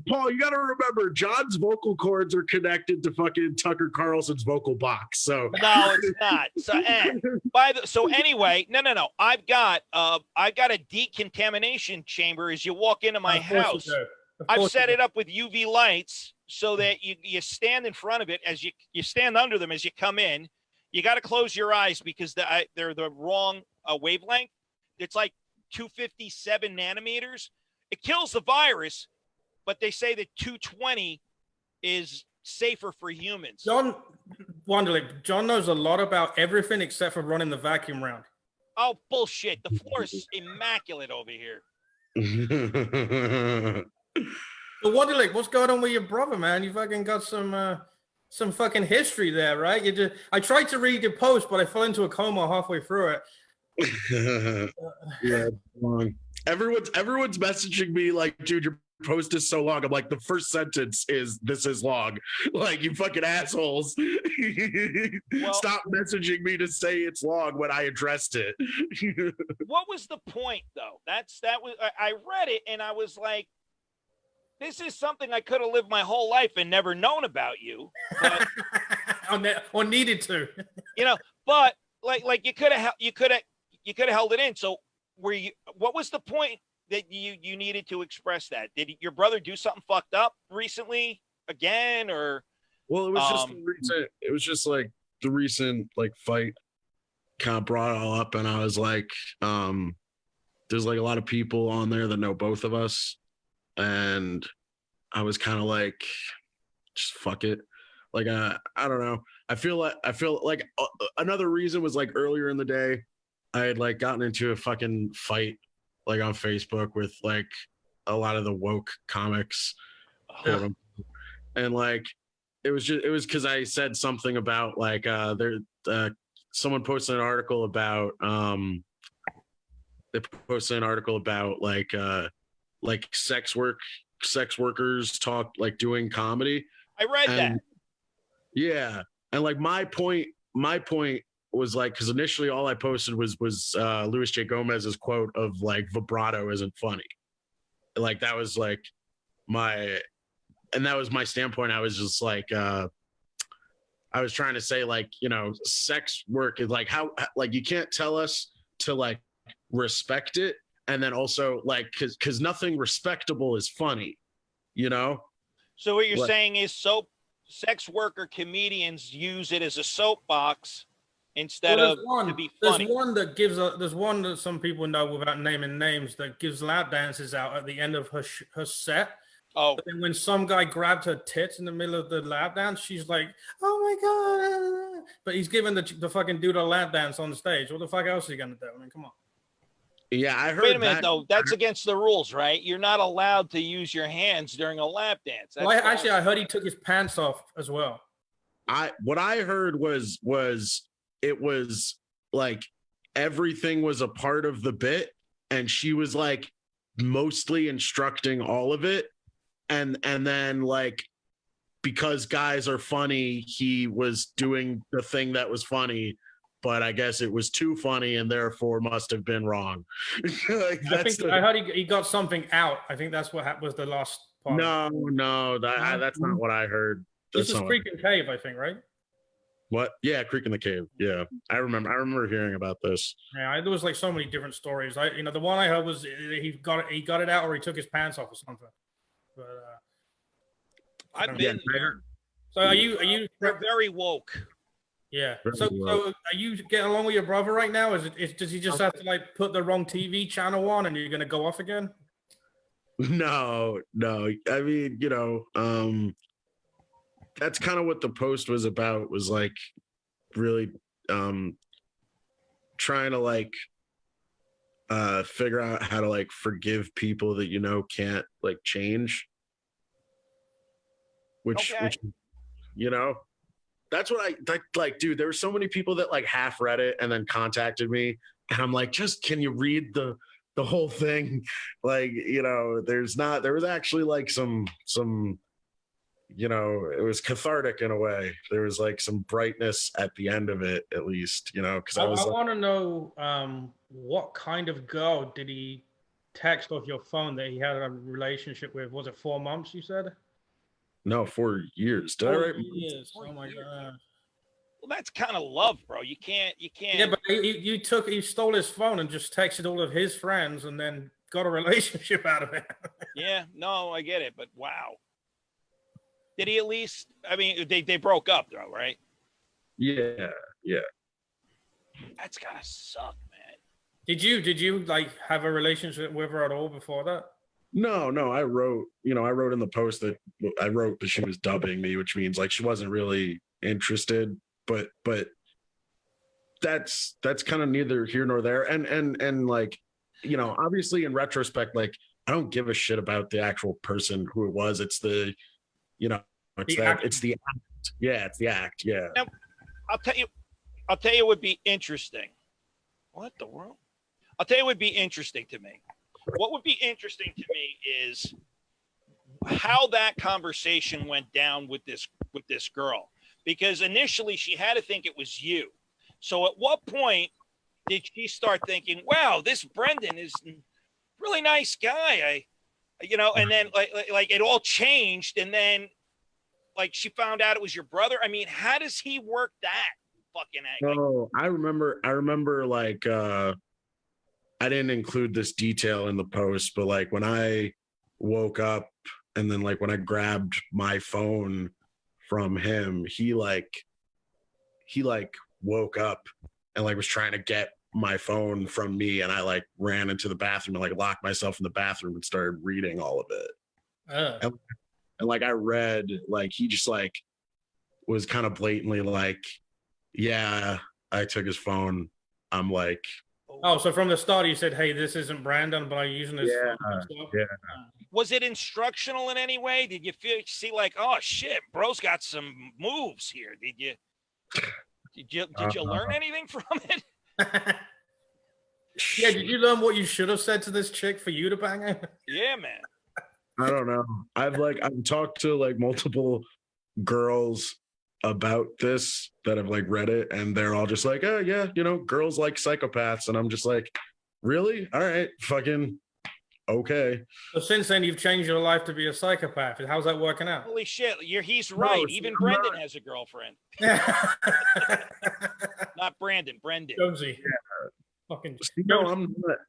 Paul, you got to remember, John's vocal cords are connected to fucking Tucker Carlson's vocal box. So No, it's not. So anyway, no. I've got a decontamination chamber as you walk into my Of course you house. do. Of I've course you set do. it up with UV lights so that you stand in front of it as you stand under them as you come in. You got to close your eyes because they're the wrong wavelength. It's like 257 nanometers. It kills the virus, but they say that 220 is safer for humans. John Wonderlick, John knows a lot about everything except for running the vacuum round. Oh, bullshit. The floor is immaculate over here. So Wonderlick, what's going on with your brother, man? You fucking got some fucking history there, right? I tried to read your post, but I fell into a coma halfway through it. Yeah, long. Everyone's messaging me like, dude, your post is so long. I'm like, the first sentence is "this is long." Like, you fucking assholes. Stop messaging me to say it's long when I addressed it. What was the point, though? I read it and I was like, this is something I could have lived my whole life and never known about you, but, or needed to. But like you could have held it in. So what was the point that you needed to express that? Did your brother do something fucked up recently again, or? Well, it was just like the recent like fight kind of brought it all up, and I was like, there's like a lot of people on there that know both of us, and I was kind of like, just fuck it. Like, I don't know. I feel like another reason was like earlier in the day, I had like gotten into a fucking fight like on Facebook with like a lot of the woke comics. And like, it was because I said something about like, someone posted an article about, like sex workers talk, like doing comedy. I read that. Yeah. And like my point was like, because initially all I posted was Louis J. Gomez's quote of like, vibrato isn't funny. Like that was like that was my standpoint. I was just like, I was trying to say like, sex work is like how like you can't tell us to like respect it, and then also like because nothing respectable is funny, So what you're saying is sex worker comedians use it as a soapbox instead of to be funny. There's one that some people know without naming names that gives lap dances out at the end of her set. Oh, but then when some guy grabbed her tits in the middle of the lap dance, she's like, "Oh my god!" But he's giving the fucking dude a lap dance on the stage. What the fuck else is he gonna do? I mean, come on. Yeah, I heard. Wait a minute, though. That's against the rules, right? You're not allowed to use your hands during a lap dance. I heard he took his pants off as well. What I heard was it was like everything was a part of the bit, and she was like mostly instructing all of it, and then like because guys are funny, he was doing the thing that was funny. But I guess it was too funny and therefore must have been wrong. I heard he got something out. I think that's what was the last part. No, that's not what I heard. This is Creek and Cave, I think, right? What? Yeah, Creek in the Cave. Yeah, I remember hearing about this. Yeah, there was like so many different stories. The one I heard was he got it out or he took his pants off or something. But I've been there. So are you? They're very woke. Yeah. So are you getting along with your brother right now? Does he just have to like put the wrong TV channel on and you're gonna go off again? No. I mean, that's kind of what the post was about. Was like really trying to like figure out how to like forgive people that can't like change. Which that's what I like, dude. There were so many people that like half read it and then contacted me, and I'm like, just can you read the whole thing? Like, there was actually like some it was cathartic in a way. There was like some brightness at the end of it, at least, because I want to know what kind of girl did he text off your phone that he had a relationship with. Was it 4 months? You said. No, 4 years. Did I 4 write? years. 4 Oh my years. god. Well, that's kind of love, bro. You can't. Yeah, but you stole his phone and just texted all of his friends and then got a relationship out of it. Yeah, no, I get it, but wow. Did he at least? I mean, they broke up though, right? Yeah. That's gotta suck, man. Did you like have a relationship with her at all before that? No, I wrote in the post that I wrote that she was dubbing me, which means like she wasn't really interested, but that's kind of neither here nor there. And like, obviously in retrospect, like I don't give a shit about the actual person who it was. It's the, it's the act. Yeah, it's the act. Yeah. Now, I'll tell you it would be interesting. What the world? I'll tell you it would be interesting to me. What would be interesting to me is how that conversation went down with this girl, because initially she had to think it was you. So at what point did she start thinking, wow, this Brendan is a really nice guy? And then like it all changed. And then like she found out it was your brother. I mean, how does he work that fucking angle? Oh, I remember like, I didn't include this detail in the post, but like when I woke up and then like when I grabbed my phone from him, he woke up and like was trying to get my phone from me, and I like ran into the bathroom and like locked myself in the bathroom and started reading all of it. And like I read, like he just like was kind of blatantly like, yeah, I took his phone. I'm like, oh, so from the start you said, hey, this isn't Brandon, but I'm using this phone and stuff? Yeah. Was it instructional in any way? Did you see like, oh shit, bro's got some moves here? Did you learn anything from it? Yeah, did you learn what you should have said to this chick for you to bang her? Yeah, man. I don't know. I've talked to like multiple girls about this that have like read it, and they're all just like, oh yeah, girls like psychopaths, and I'm just like, really? All right, fucking okay. So since then you've changed your life to be a psychopath. How's that working out? Holy shit, he's right. No, Even I'm Brendan not. has a girlfriend. Yeah. Not Brandon, Brendan. Jonesy. Yeah. Fucking No,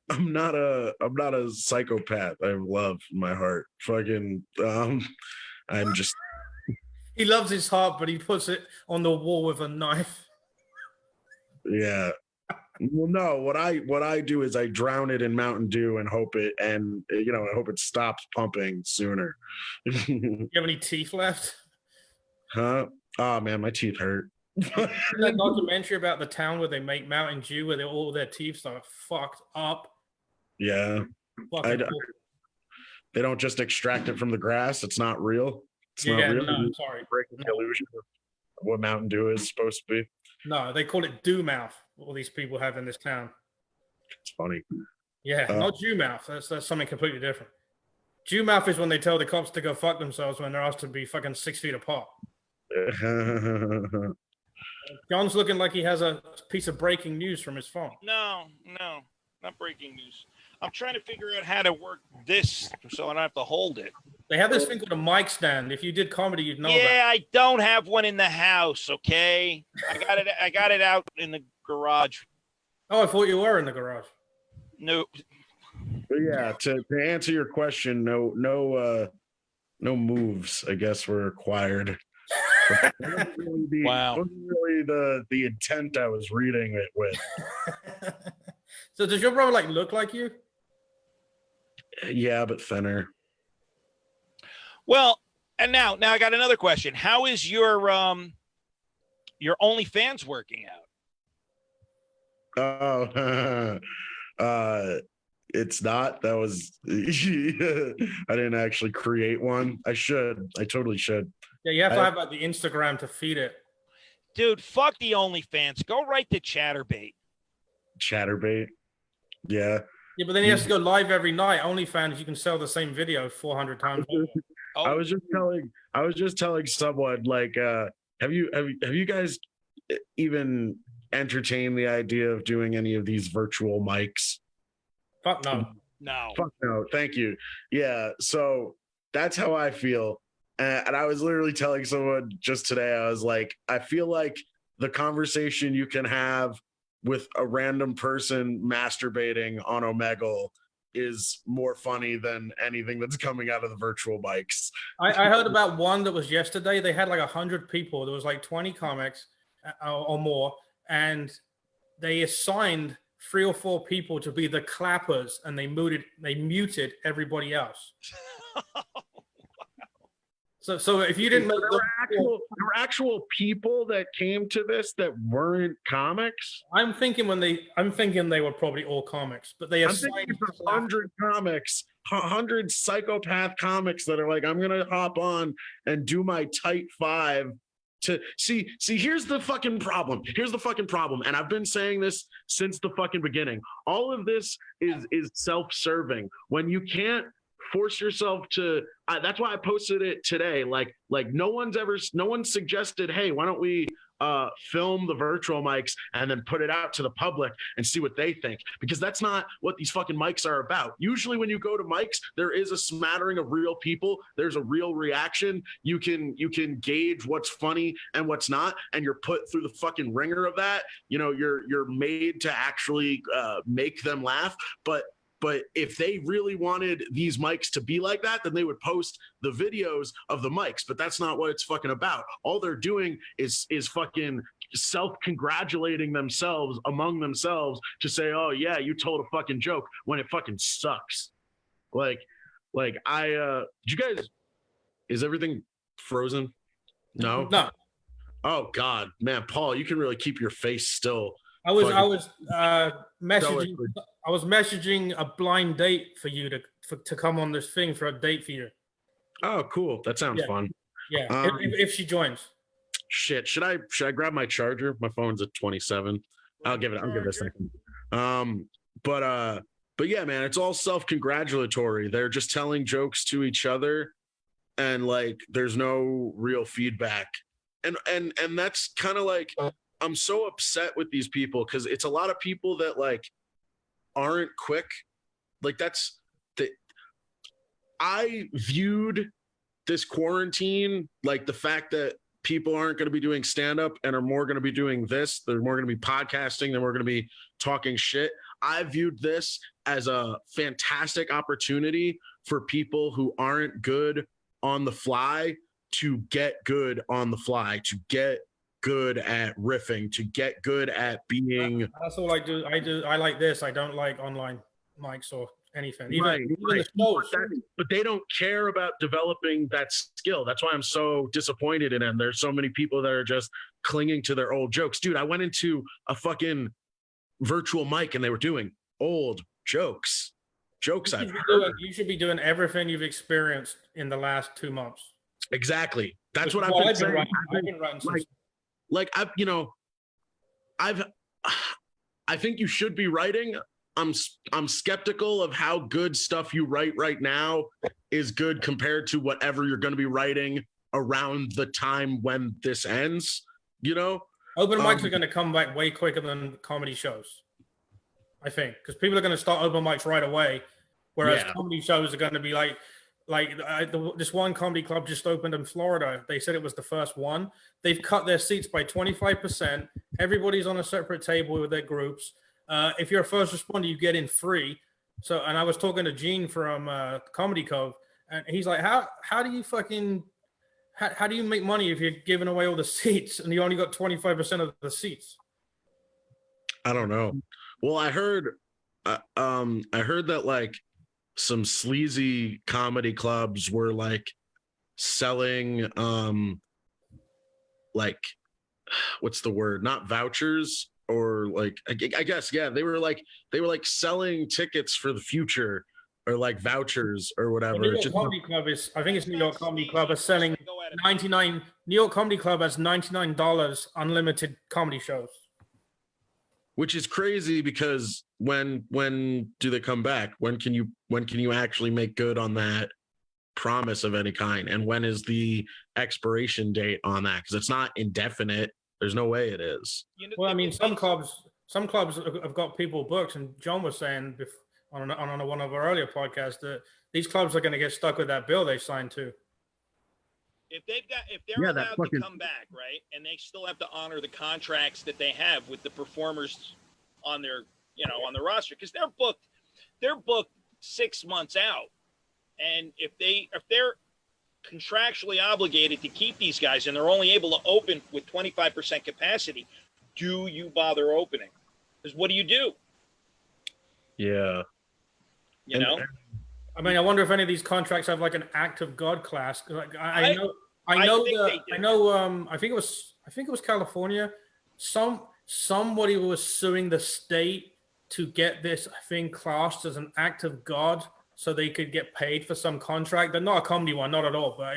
I'm not a psychopath. I have love in my heart. Fucking I'm just he loves his heart, but he puts it on the wall with a knife. yeah. Well, no, what I do is I drown it in Mountain Dew and hope it stops pumping sooner. You have any teeth left? Huh? Oh man, my teeth hurt. That documentary about the town where they make Mountain Dew, where all their teeth are fucked up. Yeah. They don't just extract it from the grass. It's not real. It's not real. No, sorry. Breaking the illusion of what Mountain Dew is supposed to be. No, they call it Dew Mouth. All these people have in this town. It's funny. Yeah, not Jew Mouth. That's something completely different. Jew Mouth is when they tell the cops to go fuck themselves when they're asked to be fucking 6 feet apart. John's looking like he has a piece of breaking news from his phone. No, not breaking news. I'm trying to figure out how to work this so I don't have to hold it. They have this thing called a mic stand. If you did comedy, you'd know Yeah, that. I don't have one in the house, okay? I got it out in the garage. Oh, I thought you were in the garage. No. But yeah, to answer your question, no moves, I guess, were required. Wow. Wasn't really the intent I was reading it with. So does your brother like look like you? Yeah, but thinner. Well, and now I got another question. How is your OnlyFans working out? Oh, it's not. That was I didn't actually create one. I should. I totally should. Yeah, you have to have like the Instagram to feed it. Dude, fuck the OnlyFans. Go right to Chatterbait. Chatterbait. Yeah. Yeah, but then he has to go live every night. OnlyFans, you can sell the same video 400 times. Oh. I was just telling someone like, have you guys even entertained the idea of doing any of these virtual mics? Fuck no. No. Fuck no. Thank you. Yeah. So that's how I feel. And I was literally telling someone just today, I was like, I feel like the conversation you can have with a random person masturbating on Omegle is more funny than anything that's coming out of the virtual mics. I heard about one that was yesterday. They had like 100 people. There was like 20 comics or more, and they assigned 3 or 4 people to be the clappers, and they muted everybody else. So if you didn't, there were actual people that came to this that weren't comics. I'm thinking they were probably all comics, but they assigned 100 comics, 100 psychopath comics that are like, I'm gonna hop on and do my tight 5 to see. Here's the fucking problem. And I've been saying this since the fucking beginning. All of this is self-serving. When you can't force yourself to, that's why I posted it today. Like no one suggested, hey, why don't we film the virtual mics and then put it out to the public and see what they think, because that's not what these fucking mics are about. Usually when you go to mics, there is a smattering of real people. There's a real reaction. You can gauge what's funny and what's not, and you're put through the fucking ringer of that. You know, you're made to actually make them laugh. But if they really wanted these mics to be like that, then they would post the videos of the mics. But that's not what it's fucking about. All they're doing is fucking self-congratulating themselves among themselves to say, oh yeah, you told a fucking joke, when it fucking sucks. Like did you guys, is everything frozen? No. Oh God, man, Paul, you can really keep your face still. I was messaging a blind date for you to come on this thing for a date for you. Oh, cool. That sounds fun. Yeah, if she joins. Shit, should I grab my charger? My phone's at 27. I'll give it a second. But yeah, man, it's all self-congratulatory. They're just telling jokes to each other, and like there's no real feedback. And that's kind of like, I'm so upset with these people because it's a lot of people that like aren't quick. Like I viewed this quarantine, like the fact that people aren't going to be doing stand-up and are more going to be doing this. They're more going to be podcasting. They're more going to be talking shit. I viewed this as a fantastic opportunity for people who aren't good on the fly to get good on the fly, to get good at riffing, to get good at being. That's all I do. I like this. I don't like online mics or anything. Even right. the shows. But they don't care about developing that skill. That's why I'm so disappointed in them. There's so many people that are just clinging to their old jokes. Dude, I went into a fucking virtual mic and they were doing old jokes. I've heard. You should be doing everything you've experienced in the last 2 months. Exactly. That's what I've been saying. I've been writing some like I think you should be writing. I'm skeptical of how good stuff you write right now is good compared to whatever you're going to be writing around the time when this ends, you know? Open mics are going to come back way quicker than comedy shows, I think, because people are going to start open mics right away, whereas comedy shows are going to be this one comedy club just opened in Florida. They said it was the first one. They've cut their seats by 25%. Everybody's on a separate table with their groups. If you're a first responder, you get in free. So, and I was talking to Gene from Comedy Cove, and he's like, how do you make money if you're giving away all the seats and you only got 25% of the seats? I don't know. Well, I heard that like some sleazy comedy clubs were like selling like, what's the word? Not vouchers, or like I guess they were like selling tickets for the future, or like vouchers or whatever. New York Comedy Club is, I think it's New York Comedy Club is selling 99. New York Comedy Club has $99 unlimited comedy shows. Which is crazy because when do they come back? When can you actually make good on that promise of any kind? And when is the expiration date on that? Because it's not indefinite. There's no way it is. Well, I mean, some clubs have got people booked, and John was saying on one of our earlier podcasts that these clubs are going to get stuck with that bill they signed to. If they're allowed to come back, right, and they still have to honor the contracts that they have with the performers on their, on the roster, because they're booked 6 months out, and if they're contractually obligated to keep these guys and they're only able to open with 25% capacity, do you bother opening? Because what do you do? Yeah. I mean, I wonder if any of these contracts have like an act of God class. Like I think it was California. Somebody was suing the state to get this thing classed as an act of God, so they could get paid for some contract. But not a comedy one, not at all. But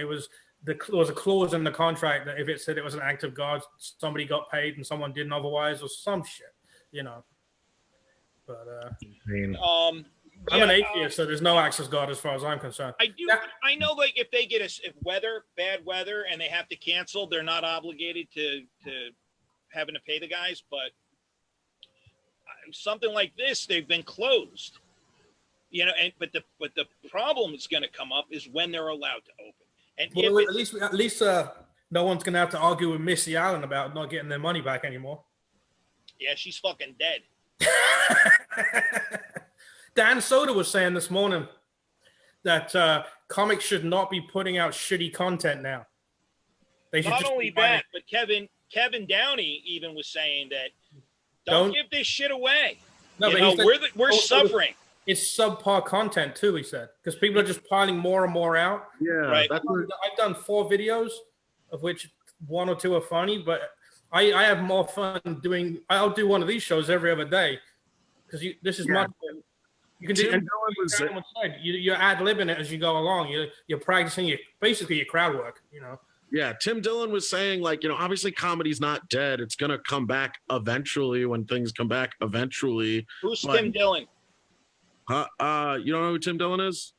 there was a clause in the contract that if it said it was an act of God, somebody got paid and someone didn't otherwise, or some shit, But I'm an atheist, so there's no acts of God as far as I'm concerned. I know, like, if they get bad weather, and they have to cancel, they're not obligated to having to pay the guys. But something like this, they've been closed. But the problem that's going to come up is when they're allowed to open. And at least no one's going to have to argue with Missy Allen about not getting their money back anymore. Yeah, she's fucking dead. Dan Soda was saying this morning that comics should not be putting out shitty content now. They should not only that, but Kevin Downey even was saying that don't give this shit away. No, but we're suffering. It's subpar content too, he said, because people are just piling more and more out. Yeah, right. I've done 4 videos, of which 1 or 2 are funny, but I have more fun doing. I'll do one of these shows every other day because this is much. You can do. You're ad-libbing it as you go along. You're practicing your crowd work. Yeah, Tim Dillon was saying, like, obviously comedy's not dead. It's gonna come back eventually when things come back eventually. Who's Tim Dillon? You don't know who Tim Dillon is?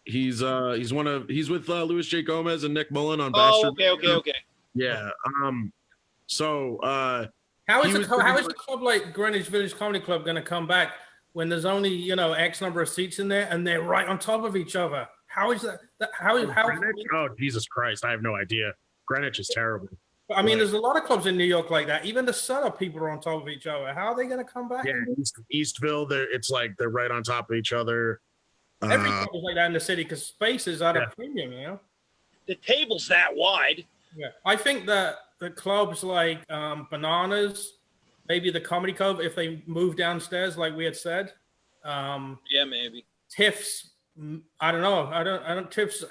He's with Louis J. Gomez and Nick Mullen on Bastard. Okay. Yeah. So how is the club like Greenwich Village Comedy Club going to come back when there's only X number of seats in there and they're right on top of each other? How is that? Greenwich? Oh, Jesus Christ! I have no idea. Greenwich is terrible. I mean, there's a lot of clubs in New York like that. Even the setup people are on top of each other. How are they going to come back? Yeah, Eastville, it's like they're right on top of each other. Every club is like that in the city because space is at a premium, The table's that wide. Yeah, I think that the clubs like Bananas, maybe the Comedy Cove, if they move downstairs, like we had said. Yeah, maybe. Tiff's, I don't know. I don't. Tiff's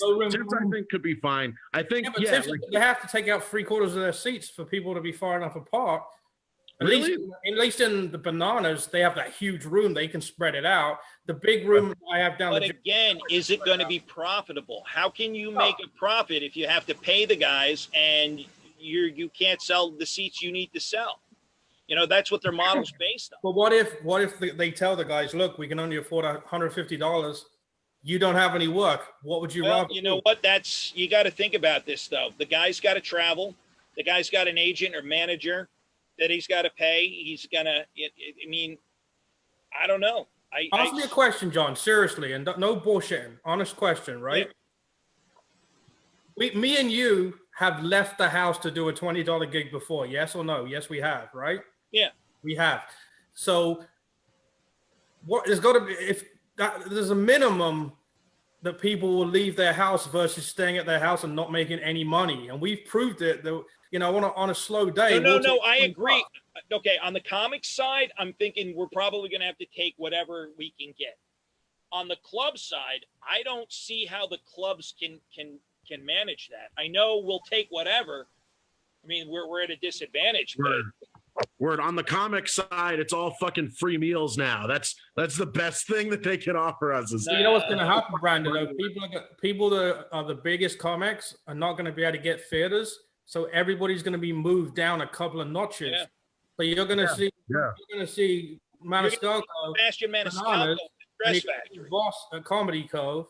no room. Tiff's, I think, could be fine. I think, Tiff's, they have to take out 3/4 of their seats for people to be far enough apart. At least in the Bananas, they have that huge room. They can spread it out. The big room I have down. But again, is it going to be profitable? How can you make a profit if you have to pay the guys and you can't sell the seats you need to sell? That's what their model's based on. But what if they tell the guys, look, we can only afford $150. You don't have any work. What would you rather? You know what? You got to think about this though. The guy's got to travel. The guy's got an agent or manager that he's got to pay. He's gonna. I mean, I don't know. Ask me a question, John. Seriously, and no bullshitting. Honest question, right? Yeah. Me and you have left the house to do a $20 gig before. Yes or no? Yes, we have. Right? Yeah, we have. So, what there's got to be there's a minimum that people will leave their house versus staying at their house and not making any money, and we've proved it. That on a slow day. No, I agree. Okay, on the comics side, I'm thinking we're probably going to have to take whatever we can get. On the club side, I don't see how the clubs can manage that. I know we'll take whatever. I mean, we're at a disadvantage. Word on the comic side, it's all fucking free meals now. That's the best thing that they can offer us. You know what's going to happen, Brandon? Though? People that are the biggest comics are not going to be able to get theaters, so everybody's going to be moved down a couple of notches. Yeah. So you're going to see Maniscalco, Sebastian Maniscalco, Boss at Comedy Cove,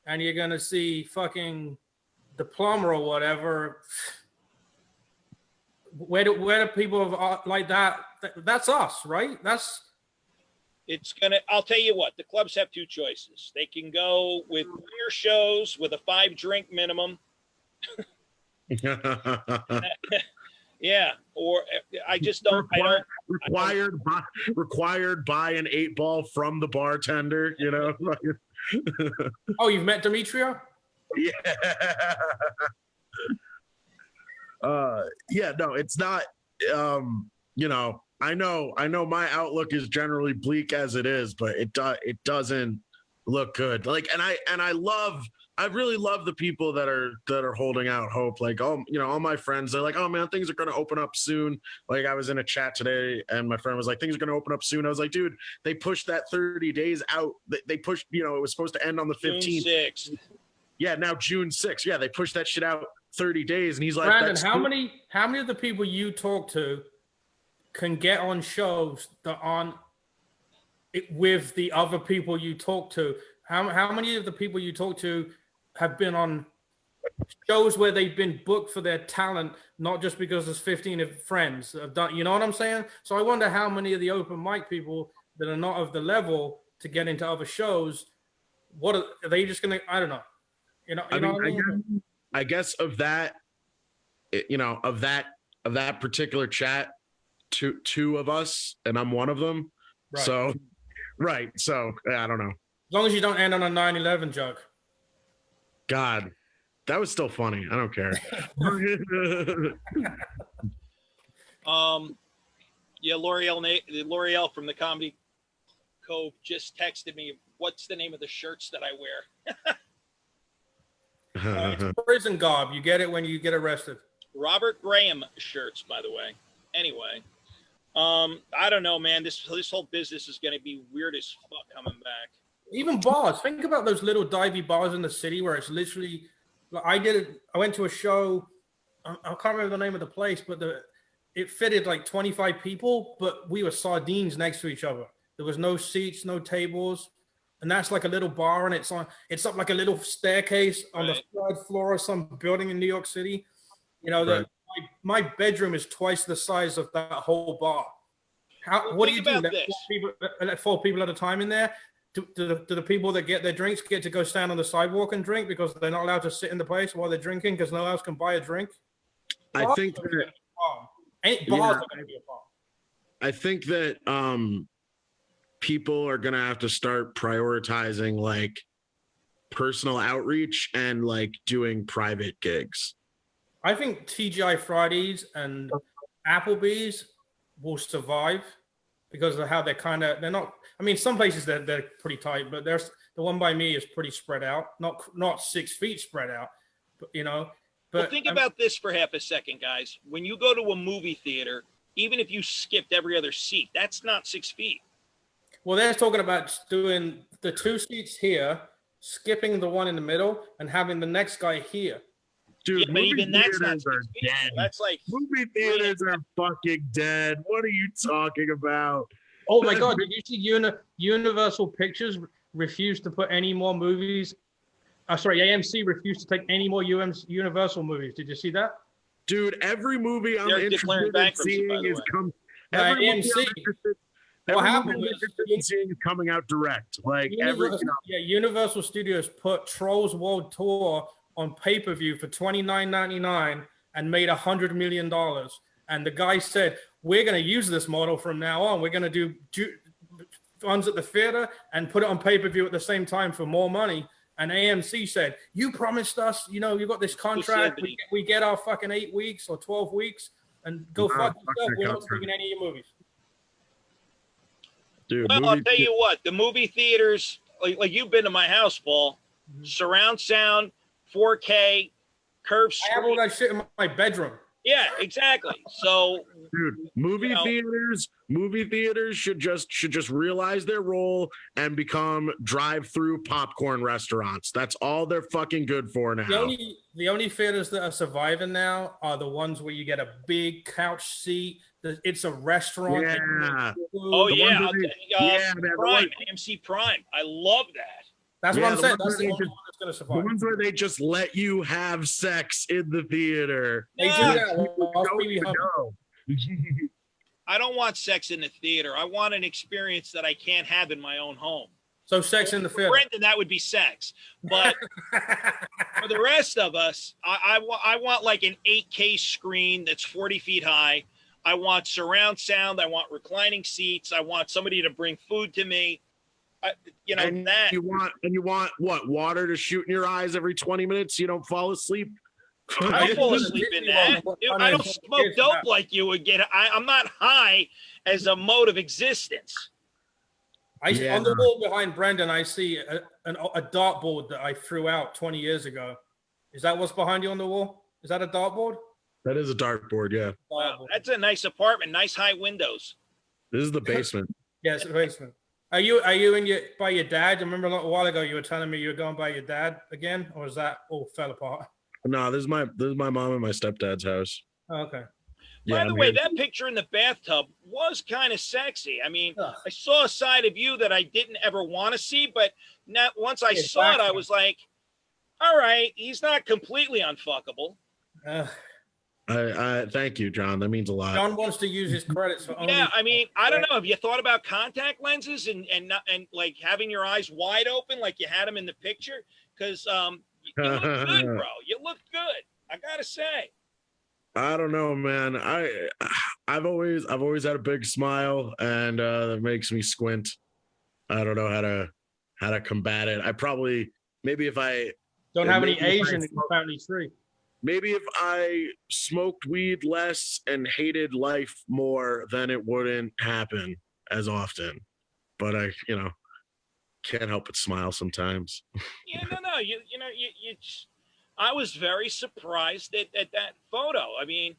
and you're going to see fucking the Plumber or whatever. Where do people like that? That's us, right? I'll tell you what, the clubs have two choices. They can go with beer shows with a 5-drink minimum. Yeah, or I just don't. Required buy an 8-ball from the bartender. You know. Oh, you've met Demetrio? Yeah. Yeah. No, it's not. You know, I know my outlook is generally bleak as it is, but it doesn't look good. Like, and I really love the people that are holding out hope. Like, all my friends, they're like, oh man, things are going to open up soon. Like, I was in a chat today and my friend was like, things are going to open up soon. I was like, dude, they pushed that 30 days out. They pushed, it was supposed to end on the 15th. June 6th. Yeah. Now June 6th. Yeah. They pushed that shit out 30 days. And he's like, Brandon, how many of the people you talk to can get on shows that aren't with the other people you talk to? How many of the people you talk to have been on shows where they've been booked for their talent, not just because there's 15 of friends that have done, you know what I'm saying? So I wonder how many of the open mic people that are not of the level to get into other shows, what are they just going to, I don't know. I guess of that, of that particular chat, two of us, and I'm one of them. Right. So, right. So I don't know. As long as you don't end on a 9/11 joke. God, that was still funny. I don't care. Yeah, L'Oreal from the Comedy Cove just texted me, what's the name of the shirts that I wear? It's prison garb. You get it when you get arrested. Robert Graham shirts, by the way. Anyway, I don't know, man. This whole business is going to be weird as fuck coming back. Even bars. Think about those little divey bars in the city where it's literally. I went to a show. I can't remember the name of the place, but it fitted like 25 people, but we were sardines next to each other. There was no seats, no tables, and that's like a little bar, and it's up like a little staircase on the third floor of some building in New York City. My bedroom is twice the size of that whole bar. What do you do? Let 4 people at a time in there? Do the people that get their drinks get to go stand on the sidewalk and drink because they're not allowed to sit in the place while they're drinking because no one else can buy a drink? I think that bars are going to be a problem. I think that people are going to have to start prioritizing like personal outreach and like doing private gigs. I think TGI Fridays and Applebee's will survive because of how they're not. I mean, some places they're pretty tight, but the one by me is pretty spread out. Not 6 feet spread out, but But think about this for half a second, guys. When you go to a movie theater, even if you skipped every other seat, that's not 6 feet. Well, they're talking about doing the 2 seats here, skipping the one in the middle, and having the next guy here. Dude, yeah, but even that's not 6 feet. Dead. That's like movie theaters are fucking dead. What are you talking about? Oh my God! Did you see Universal Pictures refused to put any more movies? AMC refused to take any more Universal movies. Did you see that? Dude, every movie I'm interested in seeing is coming. AMC. What happened is coming out direct. Like Universal Studios put Trolls World Tour on pay-per-view for $29.99 and made $100 million. And the guy said, we're going to use this model from now on. We're going to do funds at the theater and put it on pay-per-view at the same time for more money. And AMC said, you promised us, you got this contract. We get our fucking 8 weeks or 12 weeks and go fuck yourself. We're not taking any of your movies. Dude, well, I'll tell you what, the movie theaters, like you've been to my house, Paul, surround sound, 4K, curved screen. I have all that shit in my bedroom. Yeah, exactly. So, dude, movie theaters should just realize their role and become drive-through popcorn restaurants. That's all they're fucking good for now. The only theaters that are surviving now are the ones where you get a big couch seat. It's a restaurant. Yeah. Oh yeah. Prime, AMC Prime. I love that. That's what I'm saying. That's the only one that's going to survive. The ones where they just let you have sex in the theater. They do that. I don't want sex in the theater. I want an experience that I can't have in my own home. So sex in the For theater. Brendan, that would be sex. But for the rest of us, I want like an 8K screen that's 40 feet high. I want surround sound. I want reclining seats. I want somebody to bring food to me. You know, and that. you want what? Water to shoot in your eyes every 20 minutes so you don't fall asleep? I don't fall asleep in that. I don't smoke dope like you would get. I'm not high as a mode of existence. On the wall behind Brendan, I see a dartboard that I threw out 20 years ago. Is that what's behind you on the wall? Is that a dartboard? That is a dartboard, yeah. Wow, that's a nice apartment, nice high windows. This is the basement. Yeah, it's the basement. Are you by your dad? Remember a little while ago you were telling me you were going by your dad again, or is that all fell apart? No, this is my mom and my stepdad's house. Oh, okay. By the way, that picture in the bathtub was kind of sexy. I mean, I saw a side of you that I didn't ever want to see, but not once I saw it, I was like, all right, he's not completely unfuckable. I thank you, John. That means a lot. John wants to use his credits for only. Yeah, I mean, I don't know. Have you thought about contact lenses and like having your eyes wide open like you had them in the picture? Because you look good, bro. You look good. I gotta say. I don't know, man. I've always had a big smile, and that makes me squint. I don't know how to combat it. I probably maybe if I don't have any Asian in your family tree. Maybe if I smoked weed less and hated life more, then it wouldn't happen as often. But I, can't help but smile sometimes. Yeah, no. You I was very surprised at that photo. I mean,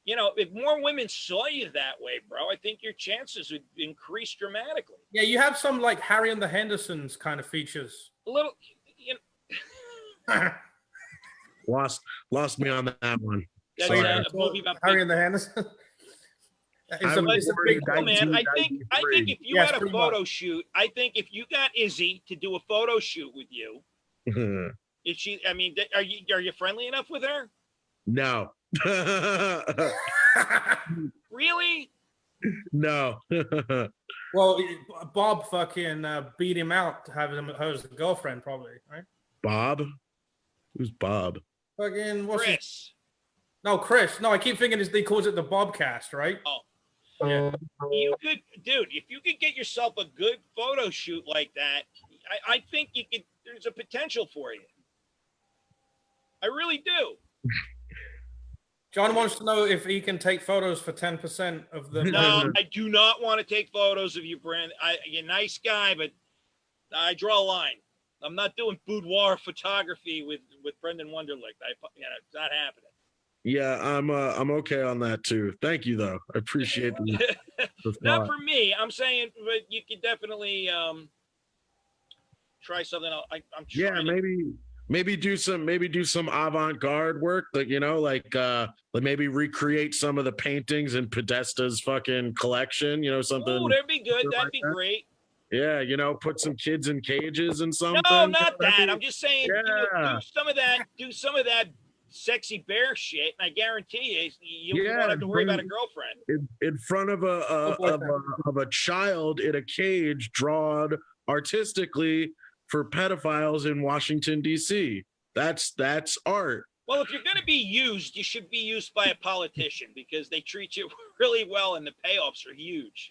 if more women saw you that way, bro, I think your chances would increase dramatically. Yeah, you have some like Harry and the Hendersons kind of features. A little, Lost me on that one. That's a movie about Harry and the Hendersons. It's a big cool, man. I think if you had a photo shoot, I think if you got Izzy to do a photo shoot with you, is she? I mean, are you friendly enough with her? No. Really? No. Well, Bob fucking beat him out to have him as a girlfriend, probably, right? Bob? Who's Bob? Fucking Chris. No, Chris. No, I keep thinking he calls it the Bobcast, right? Oh. Yeah. You could, dude, if you could get yourself a good photo shoot like that, I think you could, there's a potential for you. I really do. John wants to know if he can take photos for 10% of the. No, I do not want to take photos of you, Brand. You're a nice guy, but I draw a line. I'm not doing boudoir photography with Brendan Wunderlich. It's not happening. Yeah, I'm okay on that too. Thank you, though. I appreciate the Not for me. I'm saying, but you could definitely try something else. I'm trying. Yeah, maybe do some avant-garde work, like like maybe recreate some of the paintings in Podesta's fucking collection. Something. Oh, that'd be good. That'd be great. Yeah, put some kids in cages and something. No, not that. I'm just saying, do some of that sexy bear shit, and I guarantee you won't have to worry about a girlfriend. In front of a child in a cage drawn artistically for pedophiles in Washington, D.C. That's art. Well, if you're going to be used, you should be used by a politician because they treat you really well and the payoffs are huge.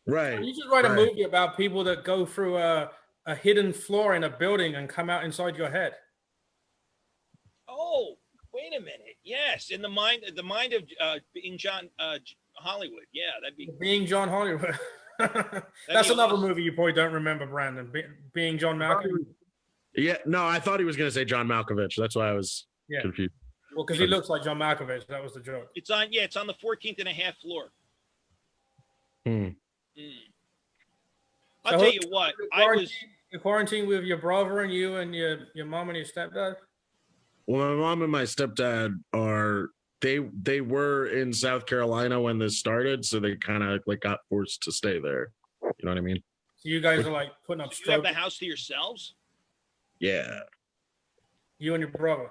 Right. You should write a movie about people that go through a hidden floor in a building and come out inside your head. Oh, wait a minute. Yes, in the mind of being John Hollywood. Yeah, that'd be Being John Hollywood. That's another awesome. movie you probably don't remember, Brandon. Being John Malkovich. Yeah, no, I thought he was going to say John Malkovich. That's why I was confused. Well, because he looks like John Malkovich. That was the joke. It's on the 14th and a half floor. I'll tell you what. You quarantined with your brother and you and your mom and your stepdad? Well, my mom and my stepdad they were in South Carolina when this started, so they kind of got forced to stay there. You know what I mean? So you guys are putting up you have the house to yourselves? Yeah. You and your brother?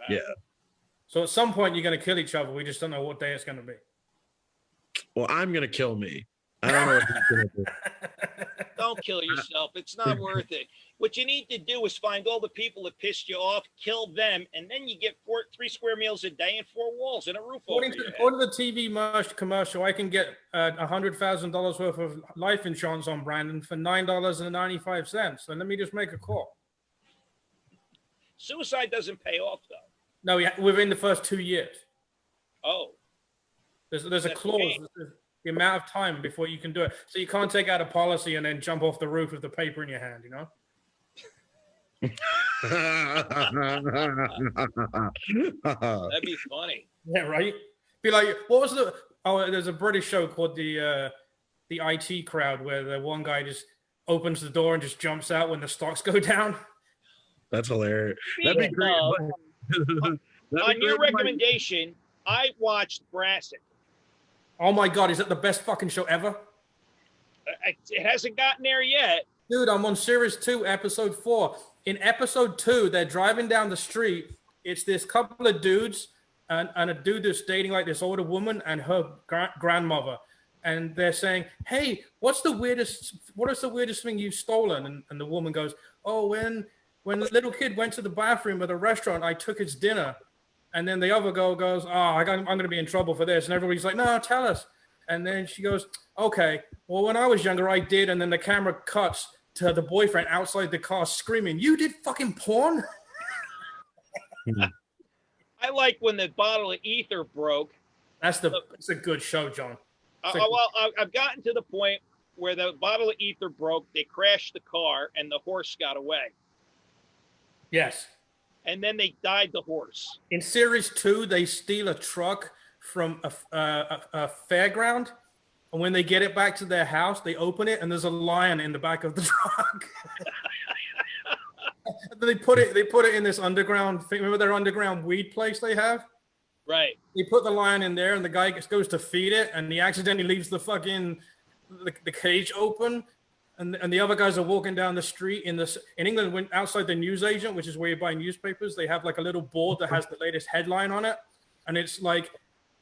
Yeah. So at some point you're going to kill each other. We just don't know what day it's going to be. well, I'm gonna kill me. I don't know what he's gonna do. Don't kill yourself. It's not worth it. What you need to do is find all the people that pissed you off, kill them, and then you get 3 square meals a day and 4 walls and a roof over your head. According to the TV commercial, I can get $100,000 worth of life insurance on Brandon for $9.95. So let me just make a call. Suicide doesn't pay off, though. No, within the first 2 years. Oh. There's a clause. The amount of time before you can do it. So you can't take out a policy and then jump off the roof with the paper in your hand, you know? That'd be funny. Yeah, right? Be like, what was there's a British show called the IT Crowd where the one guy just opens the door and just jumps out when the stocks go down. That's hilarious. That'd be great. On your recommendation, I watched Brassic. Oh my God, is that the best fucking show ever? It hasn't gotten there yet. Dude, I'm on series 2, episode 4. In episode 2, they're driving down the street. It's this couple of dudes and a dude that's dating like this older woman and her grandmother. And they're saying, hey, what is the weirdest thing you've stolen? And the woman goes, oh, when the little kid went to the bathroom at a restaurant, I took his dinner. And then the other girl goes, oh, I'm going to be in trouble for this. And everybody's like, no, tell us. And then she goes, okay, well, when I was younger, I did. And then the camera cuts to the boyfriend outside the car screaming, you did fucking porn? I like when the bottle of ether broke. It's a good show, John. I've gotten to the point where the bottle of ether broke. They crashed the car and the horse got away. Yes. And then they died the horse. In series 2, they steal a truck from a fairground, and when they get it back to their house, they open it, and there's a lion in the back of the truck. They put it in this underground thing. Remember their underground weed place they have? Right. They put the lion in there, and the guy goes to feed it, and he accidentally leaves the fucking the cage open. And the other guys are walking down the street in England, when outside the newsagent, which is where you buy newspapers, they have like a little board that has the latest headline on it. And it's like,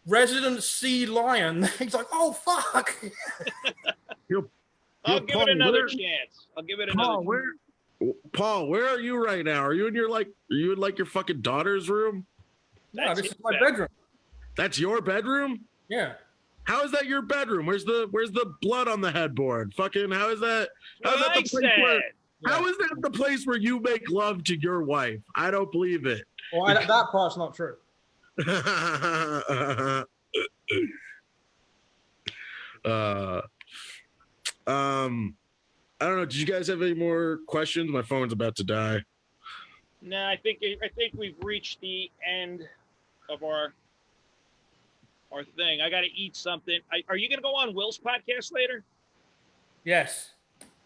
Resident Sea Lion. He's like, oh, fuck. I'll give it another chance. Paul, where are you right now? Are you in your fucking daughter's room? No, this is my bedroom. That's your bedroom? Yeah. How is that your bedroom? Where's the blood on the headboard? Fucking how is that? How is that the place where you make love to your wife? I don't believe it. Well, that part's not true. I don't know. Did you guys have any more questions? My phone's about to die. No, I think we've reached the end of our thing. I got to eat something. Are you going to go on Will's podcast later? Yes.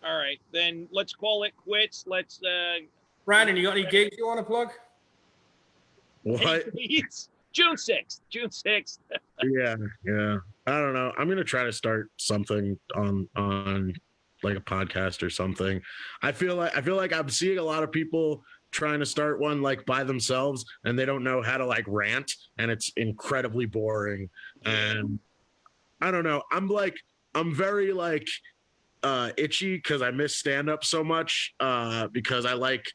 All right, then let's call it quits. Let's. Brandon, you got any gigs you want to plug? What? June 6th. June 6th. Yeah. I don't know. I'm gonna try to start something on like a podcast or something. I feel like I'm seeing a lot of people trying to start one like by themselves, and they don't know how to like rant, and it's incredibly boring. And I don't know. I'm very like itchy because I miss stand-up so much because I like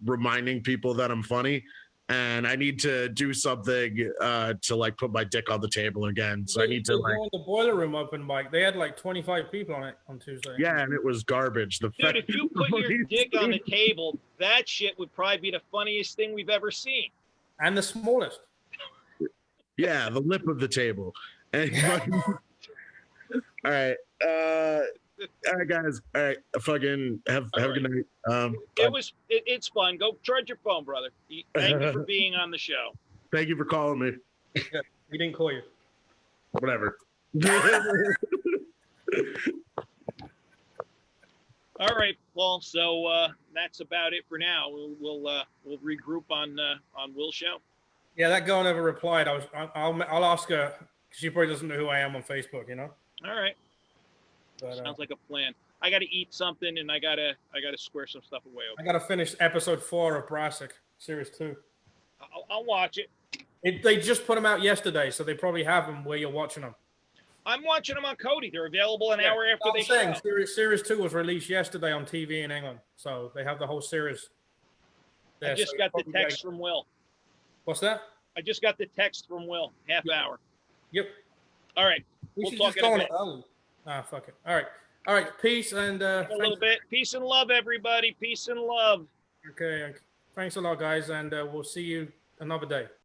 reminding people that I'm funny, and I need to do something to like put my dick on the table again. So I need to like the Boiler Room open mic. They had like 25 people on it on Tuesday. Yeah, and it was garbage. Dude, if you put your dick on the table, that shit would probably be the funniest thing we've ever seen. And the smallest. Yeah, the lip of the table. And all right. All right, guys. All right. Fucking have a good night. It's fun. Go charge your phone, brother. Thank you for being on the show. Thank you for calling me. Yeah, we didn't call you. Whatever. All right, Paul. So that's about it for now. We'll regroup on Will's show. Yeah, that girl never replied. I'll ask her. She probably doesn't know who I am on Facebook. You know. All right. But, sounds like a plan. I got to eat something, and I gotta square some stuff away. I gotta finish episode 4 of Brassic, series 2. I'll watch it. They just put them out yesterday, so they probably have them where you're watching them. I'm watching them on Cody. They're available an hour after they show. Series 2 was released yesterday on TV in England, so they have the whole series. I just got the text from Will. What's that? I just got the text from Will. Half hour. Yep. All right. We'll talk in a bit. Fuck it. All right. Peace and a little bit. Peace and love, everybody. Peace and love. Okay. Thanks a lot, guys, and we'll see you another day.